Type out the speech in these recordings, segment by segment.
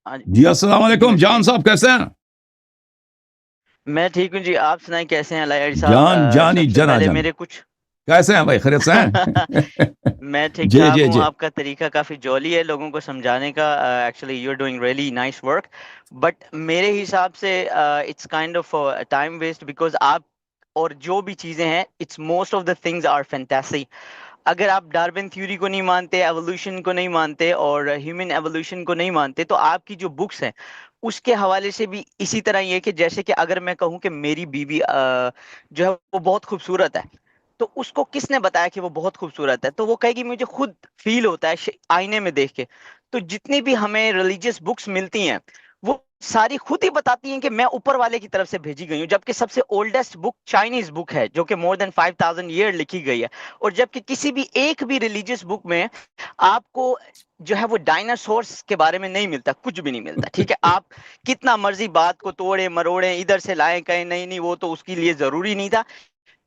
ہاں جی السلام علیکم جان صاحب، کیسے ہیں؟ میں ٹھیک ہوں جی. آپ سنائیں کیسے ہیں لائر صاحب؟ جانی سب سے جنا پہلے جان میرے کچھ کیسے ہیں بھائی، خیریت سے ہیں؟ میں ٹھیک جی ٹھاک جی ہوں. جی آپ کا طریقہ کافی جولی ہے لوگوں کو سمجھانے کا. Actually you are doing really nice work, but میرے حساب سے it's kind of time waste, because آپ اور جو بھی چیزیں ہیں it's most of the things are fantasy. اگر آپ ڈارون تھیوری کو نہیں مانتے, ایوولوشن کو نہیں مانتے, اور ہیومن ایوولوشن کو نہیں مانتے, تو آپ کی جو بکس ہیں اس کے حوالے سے بھی اسی طرح یہ کہ جیسے کہ اگر میں کہوں کہ میری بیوی جو ہے وہ بہت خوبصورت ہے, تو اس کو کس نے بتایا کہ وہ بہت خوبصورت ہے؟ تو وہ کہے گی مجھے خود فیل ہوتا ہے آئینے میں دیکھ کے. تو جتنی بھی ہمیں ریلیجیس بکس ملتی ہیں وہ ساری خود ہی بتاتی ہیں کہ میں اوپر والے کی طرف سے بھیجی گئی ہوں, جبکہ سب سے اولڈسٹ بک چائنیز بک ہے جو کہ مور دین 5000 ایئر لکھی گئی ہے. اور جبکہ کسی بھی ایک بھی ریلیجیس بک میں آپ کو جو ہے وہ ڈائناسورس کے بارے میں نہیں ملتا, کچھ بھی نہیں ملتا. ٹھیک ہے, آپ کتنا مرضی بات کو توڑے مروڑے ادھر سے لائیں کہیں نہیں نہیں وہ تو اس کے لیے ضروری نہیں تھا.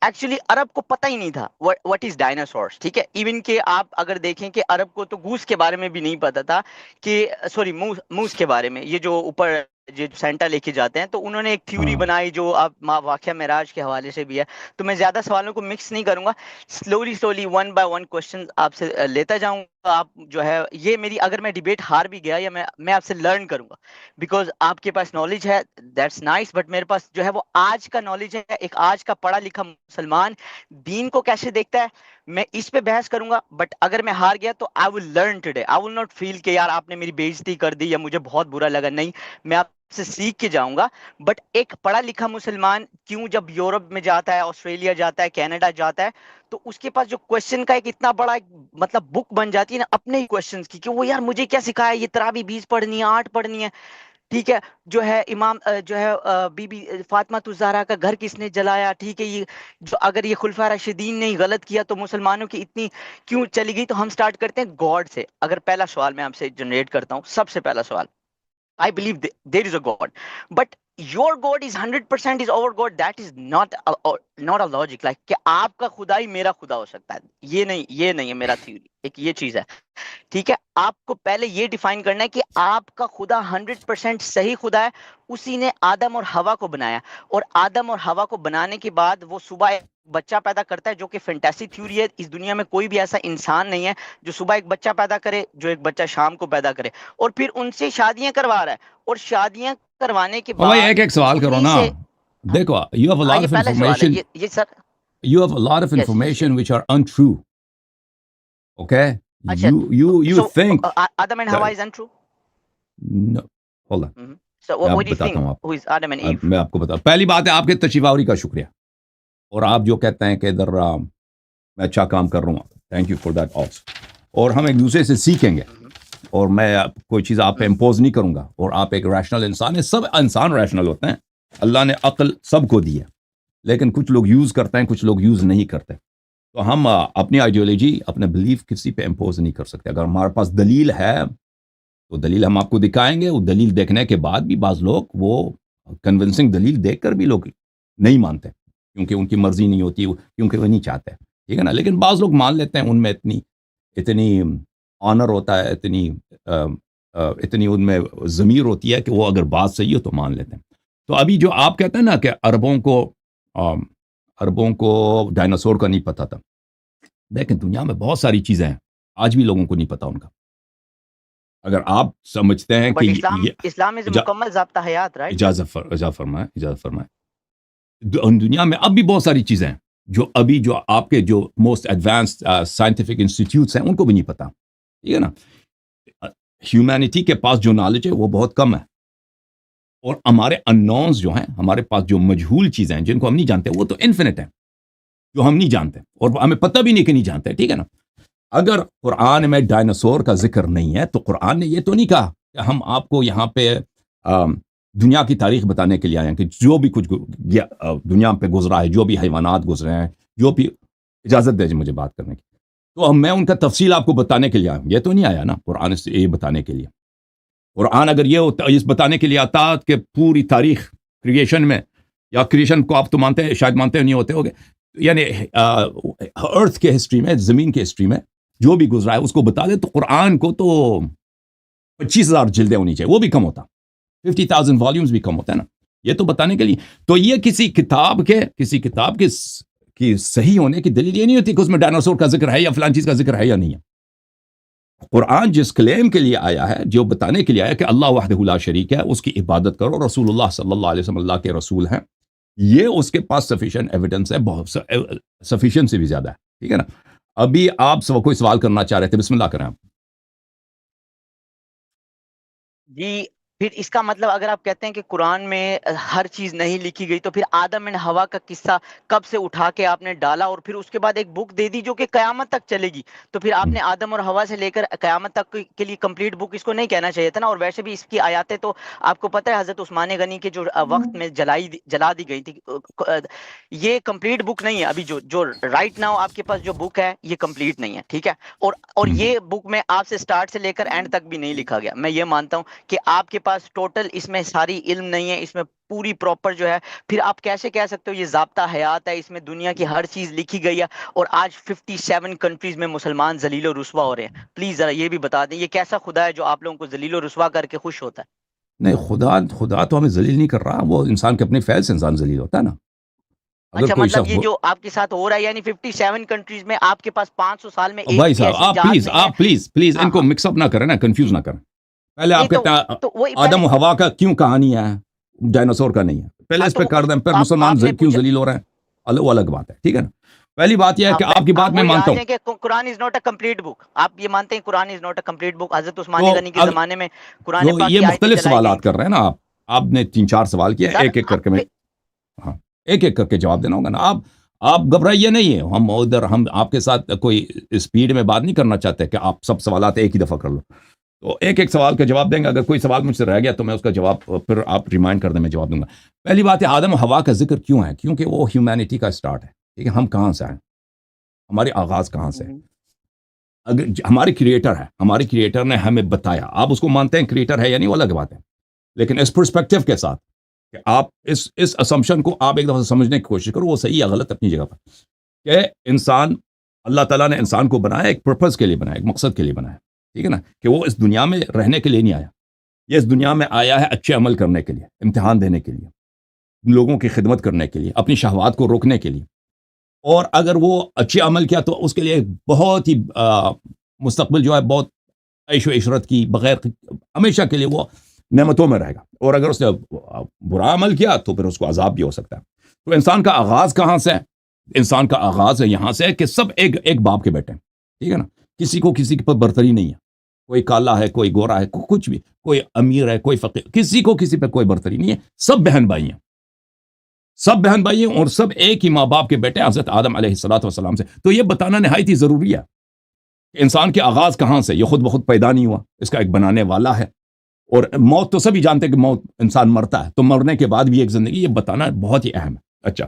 ایکچولی عرب کو پتہ ہی نہیں تھا وٹ از ڈائناسورس. ٹھیک ہے, ایون کہ آپ اگر دیکھیں کہ عرب کو تو گوس کے بارے میں بھی نہیں پتا تھا کہ سوری موس کے بارے میں, یہ جو اوپر جو سینٹا لے کے جاتے ہیں, تو انہوں نے ایک تھیوری ہاں بنائی جو آپ واقعہ معراج کے حوالے سے بھی ہے. تو میں زیادہ سوالوں کو مکس نہیں کروں گا, slowly one by one question آپ سے لیتا جاؤں گا. آپ جو ہے یہ میری, اگر میں ڈیبیٹ ہار بھی گیا یا میں آپ سے لرن کروں گا, بیکاز آپ کے پاس نالج ہے, دیٹس نائس, بٹ میرے پاس جو ہے وہ آج کا نالج ہے. ایک آج کا پڑھا لکھا مسلمان دین کو کیسے دیکھتا ہے, میں اس پہ بحث کروں گا. بٹ اگر میں ہار گیا تو I will learn today, I will not fail کہ یار آپ نے میری بےعزتی کر دی یا مجھے بہت برا لگا. نہیں, میں آپ سے سیکھ کے جاؤں گا. بٹ ایک پڑھا لکھا مسلمان کیوں جب یورپ میں جاتا ہے, آسٹریلیا جاتا ہے, کینیڈا جاتا ہے, تو اس کے پاس جو کوشچن کا ایک اتنا بڑا مطلب بک بن جاتی ہے نا اپنے ہی کوشچنز کی, کہ وہ یار مجھے کیا سکھایا, یہ تراویح 20 پڑھنی ہے, 8 پڑھنی ہے. ٹھیک ہے, جو ہے امام جو ہے بی بی فاطمہ الزہرا کا گھر کس نے جلایا. ٹھیک ہے, یہ جو اگر یہ خلفاء راشدین نے غلط کیا تو مسلمانوں کی اتنی کیوں چلی گئی. تو ہم سٹارٹ کرتے ہیں گاڈ سے. اگر پہلا سوال میں آپ سے جنریٹ کرتا ہوں, سب سے پہلا سوال, I believe there is a God, but your God is 100% is our God. That is not a logic. Like کہ آپ کا خدا ہی میرا خدا ہو سکتا ہے, یہ نہیں ہے میرا تھیوری. ایک یہ چیز ہے. ٹھیک ہے, آپ کو پہلے یہ ڈیفائن کرنا ہے کہ آپ کا خدا 100% صحیح خدا ہے. اسی نے آدم اور ہوا کو بنایا, اور آدم اور ہوا کو بنانے کے بعد وہ صبح ایک بچہ پیدا کرتا ہے, جو کہ فینٹیسی تھیوری ہے. اس دنیا میں کوئی بھی ایسا انسان نہیں ہے جو صبح ایک بچہ پیدا کرے, جو ایک بچہ شام کو پیدا کرے, اور پھر ان سے شادیاں کروا رہا ہے. اور شادیاں کروانے کے اور بھائی بعد ایک ایک سوال کرو انہی نا. سے, دیکھو, یو ہیو اے ہاں لاٹ یہ آف پہلا سوال ہے. انفارمیشن, یہ sir, you have a lot of yes yes information yes. which are untrue. Okay, اچھا, you so think Adam and ہوا that, is untrue. no, hold on. So میں what do you بتاتا think ہوں آپ who is Adam and کو. Eve? میں آپ کو بتاتا, پہلی بات ہے آپ کے تشریف آوری کا شکریہ, اور آپ جو کہتے ہیں کہ ادھر میں اچھا کام کر رہا ہوں, thank you for that also. اور ہم ایک دوسرے سے سیکھیں گے, اور میں کوئی چیز آپ پہ امپوز نہیں کروں گا. اور آپ ایک ریشنل انسان ہیں, سب انسان ریشنل ہوتے ہیں, اللہ نے عقل سب کو دی ہے, لیکن کچھ لوگ یوز کرتے ہیں, کچھ لوگ یوز نہیں کرتے. تو ہم اپنی آئیڈیالوجی, اپنے بلیف کسی پہ امپوز نہیں کر سکتے. اگر ہمارے پاس دلیل ہے تو دلیل ہم آپ کو دکھائیں گے. وہ دلیل دیکھنے کے بعد بھی بعض لوگ وہ کنونسنگ دلیل دیکھ کر بھی لوگ نہیں مانتے, کیونکہ ان کی مرضی نہیں ہوتی, کیونکہ وہ نہیں چاہتے. ٹھیک ہے نا, لیکن بعض لوگ مان لیتے ہیں, ان میں اتنی آنر ہوتا ہے, اتنی ان میں ضمیر ہوتی ہے کہ وہ اگر بات صحیح ہو تو مان لیتے ہیں. تو ابھی جو آپ کہتے ہیں نا کہ عربوں کو ڈائناسور کا نہیں پتا تھا, لیکن دنیا میں بہت ساری چیزیں ہیں آج بھی لوگوں کو نہیں پتا ان کا. اگر آپ سمجھتے ہیں کہ بٹ اسلام از مکمل ضابطہ حیات, رائٹ؟ اجازت فرمائیں. دنیا میں اب بھی بہت ساری چیزیں ہیں جو آپ کے جو موسٹ ایڈوانسڈ سائنٹیفک انسٹیٹیوٹس ہیں ان کو بھی نہیں پتا. ٹھیک ہے نا, ہیومینٹی کے پاس جو نالج ہے وہ بہت کم ہے, اور ہمارے اننونز جو ہیں, ہمارے پاس جو مجہول چیزیں ہیں جن کو ہم نہیں جانتے, وہ تو انفینٹ ہیں, جو ہم نہیں جانتے, اور ہمیں پتہ بھی نہیں کہ نہیں جانتے. ٹھیک ہے نا, اگر قرآن میں ڈائناسور کا ذکر نہیں ہے تو قرآن نے یہ تو نہیں کہا کہ ہم آپ کو یہاں پہ دنیا کی تاریخ بتانے کے لیے آئے ہیں کہ جو بھی کچھ دنیا پہ گزرا ہے, جو بھی حیوانات گزرے ہیں, جو بھی, اجازت دے مجھے بات کرنے کی, تو میں ان کا تفصیل آپ کو بتانے کے لیے آیا ہوں. یہ تو نہیں آیا نا قرآن سے یہ بتانے کے لیے. قرآن اگر یہ بتانے کے لیے آتا کہ پوری تاریخ کریشن میں, یا کریشن کو آپ تو مانتے ہیں, شاید مانتے نہیں ہوتے ہوگے, یعنی ارتھ کے ہسٹری میں, زمین کے ہسٹری میں جو بھی گزرا ہے اس کو بتا دے, تو قرآن کو تو 25,000 جلدیں ہونی چاہیے، وہ بھی کم ہوتا، 50,000 والیومز بھی کم ہوتا ہے نا. یہ تو بتانے کے لیے تو یہ کسی کتاب کے کی صحیح ہونے کی دلیل یہ نہیں ہوتی کہ اس میں ڈائناسور کا ذکر ہے یا فلان چیز کا ذکر ہے یا نہیں ہے. قرآن جس کلیم کے لیے آیا ہے، جو بتانے کے لیے آیا کہ اللہ وحدہ لا شریک ہے، اس کی عبادت کرو، رسول اللہ صلی اللہ علیہ وسلم اللہ کے رسول ہیں، یہ اس کے پاس سفیشینٹ ایویڈنس ہے، بہت سفیشینٹ سے بھی زیادہ ہے. ٹھیک ہے نا. ابھی آپ کوئی سوال کرنا چاہ رہے تھے، بسم اللہ کریں آپ. جی پھر اس کا مطلب اگر آپ کہتے ہیں کہ قرآن میں ہر چیز نہیں لکھی گئی، تو پھر آدم اینڈ ہوا کا قصہ کب سے اٹھا کے آپ نے ڈالا اور پھر اس کے بعد ایک بک دے دی جو کہ قیامت تک چلے گی، تو پھر آپ نے آدم اور ہوا سے لے کر قیامت تک کے لیے کمپلیٹ بک اس کو نہیں کہنا چاہیے تھا نا. اور ویسے بھی اس کی آیاتیں تو آپ کو پتہ ہے حضرت عثمان غنی کے جو وقت میں جلا دی گئی تھی، یہ کمپلیٹ بک نہیں ہے. ابھی جو رائٹ ناؤ آپ کے پاس جو بک ہے یہ کمپلیٹ نہیں ہے. ٹھیک ہے. اور یہ بک میں آپ سے سٹارٹ سے لے کر اینڈ تک بھی نہیں لکھا گیا. میں یہ مانتا ہوں کہ آپ کے پاس ٹوٹل اس میں ساری علم نہیں ہے، اس میں پوری پراپر جو ہے. پھر آپ کیسے کہہ سکتے ہو یہ ضابطہ حیات ہے، اس میں دنیا کی ہر چیز لکھی گئی ہے اور آج 57 کنٹریز میں مسلمان ذلیل و رسوا ہو رہے ہیں؟ پلیز ذرا یہ بھی بتا دیں، یہ کیسا خدا ہے جو آپ لوگوں کو ذلیل و رسوا کر کے خوش ہوتا ہے؟ نہیں، خدا تو ہمیں ذلیل نہیں کر رہا، وہ انسان کے اپنے فعل سے انسان ذلیل ہوتا ہے نا. اگر اچھا کوئی مطلب شخص یہ جو آپ کے ساتھ ہو رہا ہے یعنی 57 کنٹریز میں آپ کے پاس 500 سال میں ایک بھائی بھی صاحب ایسی آپ جات نہیں ہے. آپ پلیز ان کو مکس اپ نہ کریں نا، کنفیوز نہ کریں. پہلے آپ کہتے ہیں تو وہی آدم و ہوا کا کیوں کہانی ہے، ڈائناسور کا نہیں ہے. پہلے اس پہ کر دیں، پھر مسلمان کیوں ذلیل ہو رہے ہیں، وہ الگ بات ہے. ٹھیک ہے نا. پہلی بات یہ ہے کہ آپ کی بات میں مانتا ہوں کہ قرآن از ناٹ اے کمپلیٹ بک. آپ یہ مانتے ہیں قرآن از ناٹ اے کمپلیٹ بک؟ حضرت عثمان غنی کے زمانے میں قرآن پاک یہ کی آیتیں مختلف جلائی سوالات گئی. کر رہے ہیں نا آپ نے 3-4 سوال کیے، ایک ایک کر کے میں ایک ایک کر کے جواب دینا ہوگا نا. آپ گھبرائیے نہیں ہے، ہم آپ کے ساتھ کوئی اسپیڈ میں بات نہیں کرنا چاہتے کہ آپ سب سوالات ایک ہی دفعہ کر لو. تو ایک ایک سوال کا جواب دیں گے. اگر کوئی سوال مجھ سے رہ گیا تو میں اس کا جواب پھر آپ ریمائنڈ کر دیں، میں جواب دوں گا. پہلی بات ہے آدم و ہوا کا ذکر کیوں ہے؟ کیونکہ وہ ہیومینٹی کا سٹارٹ ہے. ٹھیک ہے. ہم کہاں سے ہیں، ہماری آغاز کہاں سے ہے. اگر ہمارے کریٹر نے ہمیں بتایا، آپ اس کو مانتے ہیں کریٹر ہے یا نہیں وہ الگ بات ہے، لیکن اس پرسپیکٹیو کے ساتھ کہ آپ اس اسمپشن کو آپ ایک دفعہ سمجھنے کی کوشش کرو، وہ صحیح یا غلط اپنی جگہ پر، کہ انسان، اللہ تعالیٰ نے انسان کو بنایا ایک پرپز کے لیے بنایا، ایک مقصد کے لیے بنایا. ٹھیک ہے نا. کہ وہ اس دنیا میں رہنے کے لیے نہیں آیا، یہ اس دنیا میں آیا ہے اچھے عمل کرنے کے لیے، امتحان دینے کے لیے، لوگوں کی خدمت کرنے کے لیے، اپنی شہوات کو روکنے کے لیے. اور اگر وہ اچھے عمل کیا تو اس کے لیے بہت ہی مستقبل جو ہے بہت عیش و عشرت کی، بغیر ہمیشہ کے لیے وہ نعمتوں میں رہے گا. اور اگر اس نے برا عمل کیا تو پھر اس کو عذاب بھی ہو سکتا ہے. تو انسان کا آغاز کہاں سے ہے؟ انسان کا آغاز ہے یہاں سے کہ سب ایک باپ کے بیٹے ہیں. ٹھیک ہے نا. کسی کو کسی پر برتری نہیں ہے، کوئی کالا ہے، کوئی گورا ہے، کچھ بھی، کوئی امیر ہے، کوئی فقیر، کسی کو کسی پہ کوئی برتری نہیں ہے. سب بہن بھائی ہیں، اور سب ایک ہی ماں باپ کے بیٹے حضرت آدم علیہ الصلوۃ والسلام سے. تو یہ بتانا نہایت ہی ضروری ہے کہ انسان کے آغاز کہاں سے. یہ خود بخود پیدا نہیں ہوا، اس کا ایک بنانے والا ہے. اور موت تو سبھی جانتے ہیں کہ موت، انسان مرتا ہے، تو مرنے کے بعد بھی ایک زندگی، یہ بتانا بہت ہی اہم ہے. اچھا،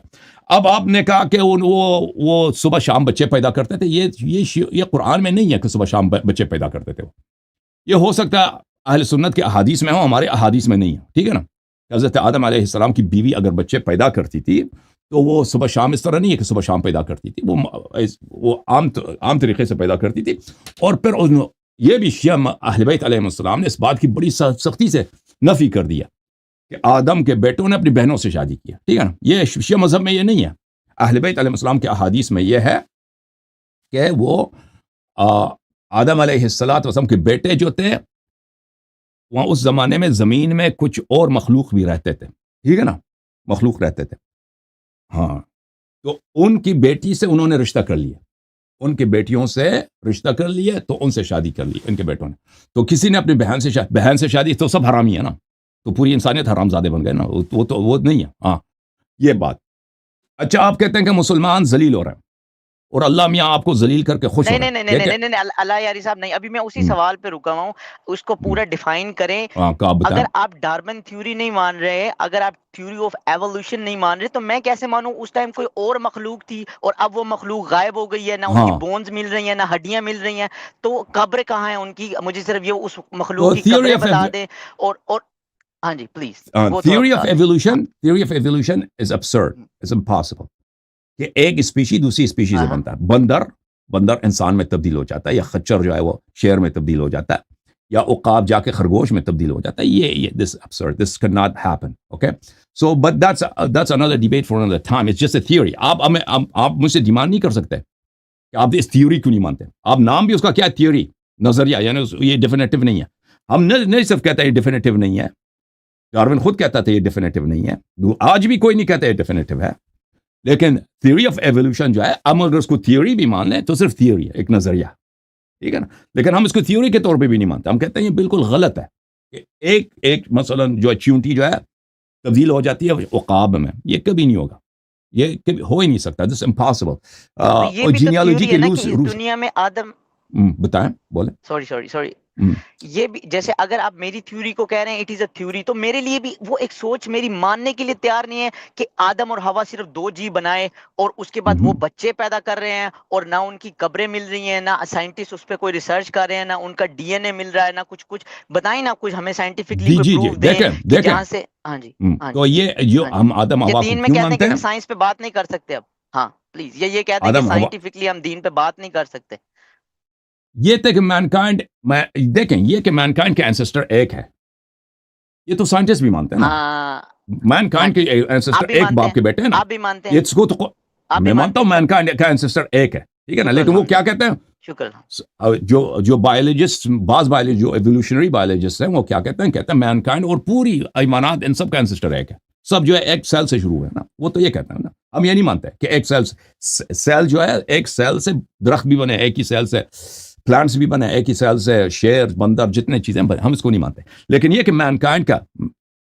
اب آپ نے کہا کہ وہ صبح شام بچے پیدا کرتے تھے. یہ قرآن میں نہیں ہے کہ صبح شام بچے پیدا کرتے تھے. یہ ہو سکتا ہے اہل سنت کے احادیث میں ہو، ہمارے احادیث میں نہیں ہے. ٹھیک ہے نا. حضرت آدم علیہ السلام کی بیوی اگر بچے پیدا کرتی تھی تو وہ صبح شام اس طرح نہیں ہے کہ صبح شام پیدا کرتی تھی، وہ عام طریقے سے پیدا کرتی تھی. اور پھر یہ بھی شیعہ اہل بیت علیہ السلام نے اس بات کی بڑی سختی سے نفی کر دیا کہ آدم کے بیٹوں نے اپنی بہنوں سے شادی کیا. ٹھیک ہے نا. یہ شیعہ مذہب میں یہ نہیں ہے. اہل بیت علیہ السلام کے احادیث میں یہ ہے کہ وہ آدم علیہ السلام کے بیٹے جو تھے، وہاں اس زمانے میں زمین میں کچھ اور مخلوق بھی رہتے تھے. ٹھیک ہے نا. مخلوق رہتے تھے. ہاں. تو ان کی بیٹی سے انہوں نے رشتہ کر لیا، ان کی بیٹیوں سے رشتہ کر لیے، تو ان سے شادی کر لی ان کے بیٹوں نے. تو کسی نے اپنی بہن سے شادی، تو سب حرامی ہے نا. تو پوری انسانیت حرام زادے بن گئے نا. وہ نہیں ہے. ہاں، یہ بات. اچھا، آپ کہتے ہیں کہ مسلمان ذلیل ہو رہے ہیں اور اللہ میاں آپ کو ذلیل کر کے خوش ہو رہے ہیں. نہیں اللہ یاری صاحب نہیں، ابھی میں اسی سوال پہ رکا ہوں. اس کو پورا ڈیفائن کریں. اگر آپ ڈارون تھیوری نہیں مان رہے، اگر آپ تھیوری آف ایوولوشن نہیں مان رہے، تو میں کیسے مانوں اس ٹائم کوئی اور مخلوق تھی اور اب وہ مخلوق غائب ہو گئی ہے، نہ ان کی بونز مل رہی ہیں، نہ ہڈیاں مل رہی ہیں. تو قبر کہاں ہے ان کی؟ مجھے صرف یہ اس مخلوق کی قبریں بتا دیں. اور ہاں جی please. Theory of evolution is absurd. It's impossible. کہ ایک اسپیشی دوسری اسپیشی سے بنتا ہے. بندر انسان میں تبدیل ہو جاتا ہے، یا خچر جو ہے وہ شیر میں تبدیل ہو جاتا ہے، یا عقاب جا کے خرگوش میں تبدیل ہو جاتا ہے. یہ this absurd, this cannot happen. Okay, so but that's another debate for another time. It's just a theory. آپ مجھ سے ڈیمانڈ نہیں کر سکتے کہ آپ اس تھیوری کیوں نہیں مانتے. آپ نام بھی اس کا کیا ہے, تھیوری, نظریہ, یعنی یہ ڈیفینیٹو نہیں ہے. ہم نہیں صرف کہتے ہیں یہ ڈیفینیٹو نہیں ہے, ڈارون خود کہتا تھا یہ ڈیفینیٹو نہیں ہے, آج بھی کوئی نہیں کہتا یہ ڈیفینیٹو ہے. لیکن تھیوری آف ایوولوشن جو ہے, ہم اگر اس کو تھیوری بھی مان لیں تو صرف تھیوری ہے, ایک نظریہ, ٹھیک ہے نا. لیکن ہم اس کو تھیوری کے طور پہ بھی نہیں مانتے. ہم کہتے ہیں یہ بالکل غلط ہے کہ ایک مثلا جو چیونٹی جو ہے تبدیل ہو جاتی ہے عقاب میں. یہ کبھی نہیں ہوگا, یہ کبھی ہو ہی نہیں سکتا. دس امپاسبل. اور جینیالوجی کے دنیا میں آدم بتائیں, بولیں. سوری یہ بھی جیسے اگر آپ میری تھیوری کو کہہ رہے ہیں اٹ از اے تھیوری, تو میرے لیے بھی وہ ایک سوچ میری ماننے کے لیے تیار نہیں ہے کہ آدم اور ہوا صرف 2 جی بنائے اور اس کے بعد وہ بچے پیدا کر رہے ہیں اور نہ ان کی قبریں مل رہی ہیں, نہ سائنٹسٹ اس پہ کوئی ریسرچ کر رہے ہیں, نہ ان کا ڈی این اے مل رہا ہے, نہ کچھ بتائیں, نہ کچھ ہمیں سائنٹیفکلی پروف دیں جہاں سے. ہاں جی, تو یہ جو ہم آدم ہوا کو کیوں مانتے ہیں, سائنس پہ بات نہیں کر سکتے اب. ہاں پلیز یہ کہتے ہیں کہ سائنٹیفکلی ہم دین پہ بات نہیں کر سکتے. یہ تھے کہ مینکائنڈ, دیکھیں یہ کہ مینکائنڈ کے اینسسٹر ایک ہے, یہ تو سائنٹسٹ بھی مانتے ہیں نا. مینکائنڈ کے اینسسٹر ایک باپ کے بیٹے ہیں نا. آپ بھی مانتے ہیں, اس کو تو میں مانتا ہوں مینکائنڈ کا اینسسٹر ایک ہے, ٹھیک ہے نا. لیکن وہ کیا کہتے ہیں, شکر, جو بایولوجسٹ, بعض بایولوجسٹ جو ایوولوشنری بایولوجسٹ ہیں, وہ کیا کہتے ہیں مینکائنڈ اور پوری حیوانات ان سب کا اینسسٹر ایک ہے. سب جو ہے ایک سیل سے شروع ہے نا. وہ تو یہ کہتے ہیں نا. ہم یہ نہیں مانتے کہ ایک سیل جو ہے, ایک سیل سے درخت بھی بنے, ایک ہی سیل سے پلانٹس بھی بنے, ایک ہی سیل سے شیر, بندر, جتنے چیزیں بنے, ہم اس کو نہیں مانتے. لیکن یہ کہ مینکائنڈ کا,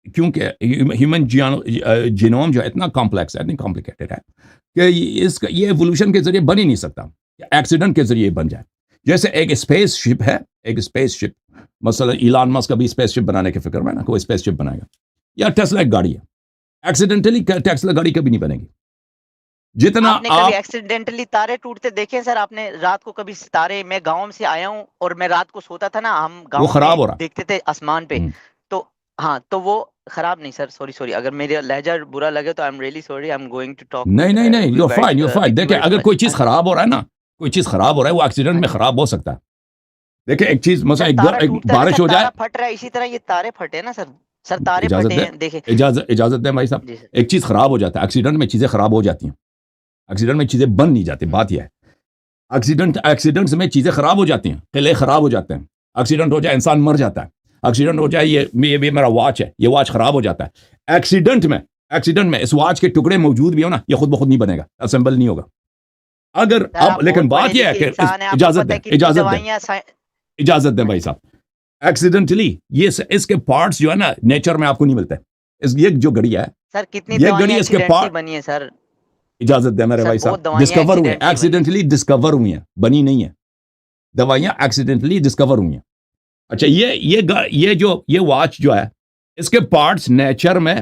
کیونکہ ہیومن جینوم جو ہے اتنا کمپلیکس ہے, اتنی کمپلیکیٹڈ ہے کہ یہ ایوولوشن کے ذریعے بن ہی نہیں سکتا, ایکسیڈنٹ کے ذریعے بن جائے. جیسے ایک اسپیس شپ ہے, ایک اسپیس شپ مثلا ایلان مسک ابھی اسپیس شپ بنانے کے فکر میں نا, کوئی اسپیس شپ بنائے گا, یا ٹیسلا ایک گاڑی ہے, ایکسیڈنٹلی ٹیسلا گاڑی کبھی نہیں بنے گی. جتنا آپ نے کبھی ایکسیڈنٹلی تارے ٹوٹتے دیکھے سر؟ آپ نے رات کو کبھی ستارے, میں گاؤں سے آیا ہوں اور میں رات کو سوتا تھا نا, ہم گاؤں میں دیکھتے تھے آسمان پہ, تو ہاں, تو وہ خراب نہیں سر, سوری, اگر میرا لہجہ برا لگے تو I am really sorry, I am going to talk. نہیں, یو فائن. دیکھیں اگر کوئی چیز خراب ہو رہا ہے نا, کوئی چیز خراب ہو رہا ہے, وہ ایکسیڈنٹ میں خراب ہو سکتا ہے. دیکھیں ایک چیز مثلا ایک بارش ہو جائے, پھٹ رہا ہے, اسی طرح یہ تارے پھٹے نا سر تارے پھٹے ہیں. دیکھیں اجازت دیں بھائی صاحب, ایک چیز خراب ہو جاتا ہے, ایکسیڈنٹ میں چیزیں خراب ہو جاتی ہیں, ایکسیڈنٹ میں چیزیں بن نہیں جاتی. بات یہ ہے, ایکسیڈنٹس میں چیزیں خراب ہو جاتی ہیں, قلعے خراب ہو جاتے ہیں, ایکسیڈنٹ ہو جائے انسان مر جاتا ہے, ایکسیڈنٹ ہو جائے یہ میرا واچ ہے, یہ واچ خراب ہو جاتا ہے. ایکسیڈنٹ میں اس واچ کے ٹکڑے موجود بھی ہو نا, یہ خود بخود نہیں بنے گا, اسمبل نہیں ہوگا. اگر اب لیکن بات یہ ہے کہ اجازت دیں بھائی صاحب, ایکسیڈنٹلی یہ اس کے پارٹس جو ہے نا نیچر میں آپ کو نہیں ملتے. یہ جو گھڑی ہے سر, کتنی یہ گھڑی اس کے پارٹ بنی ہے سر, اجازت دیں میرے بھائی صاحب, ڈسکور ہوئے, ایکسیڈنٹلی ڈسکور ہوئی ہیں, بنی نہیں ہے. دوائیاں ایکسیڈنٹلی ڈسکور ہوئی ہیں. اچھا یہ واچ جو ہے, اس کے پارٹس نیچر میں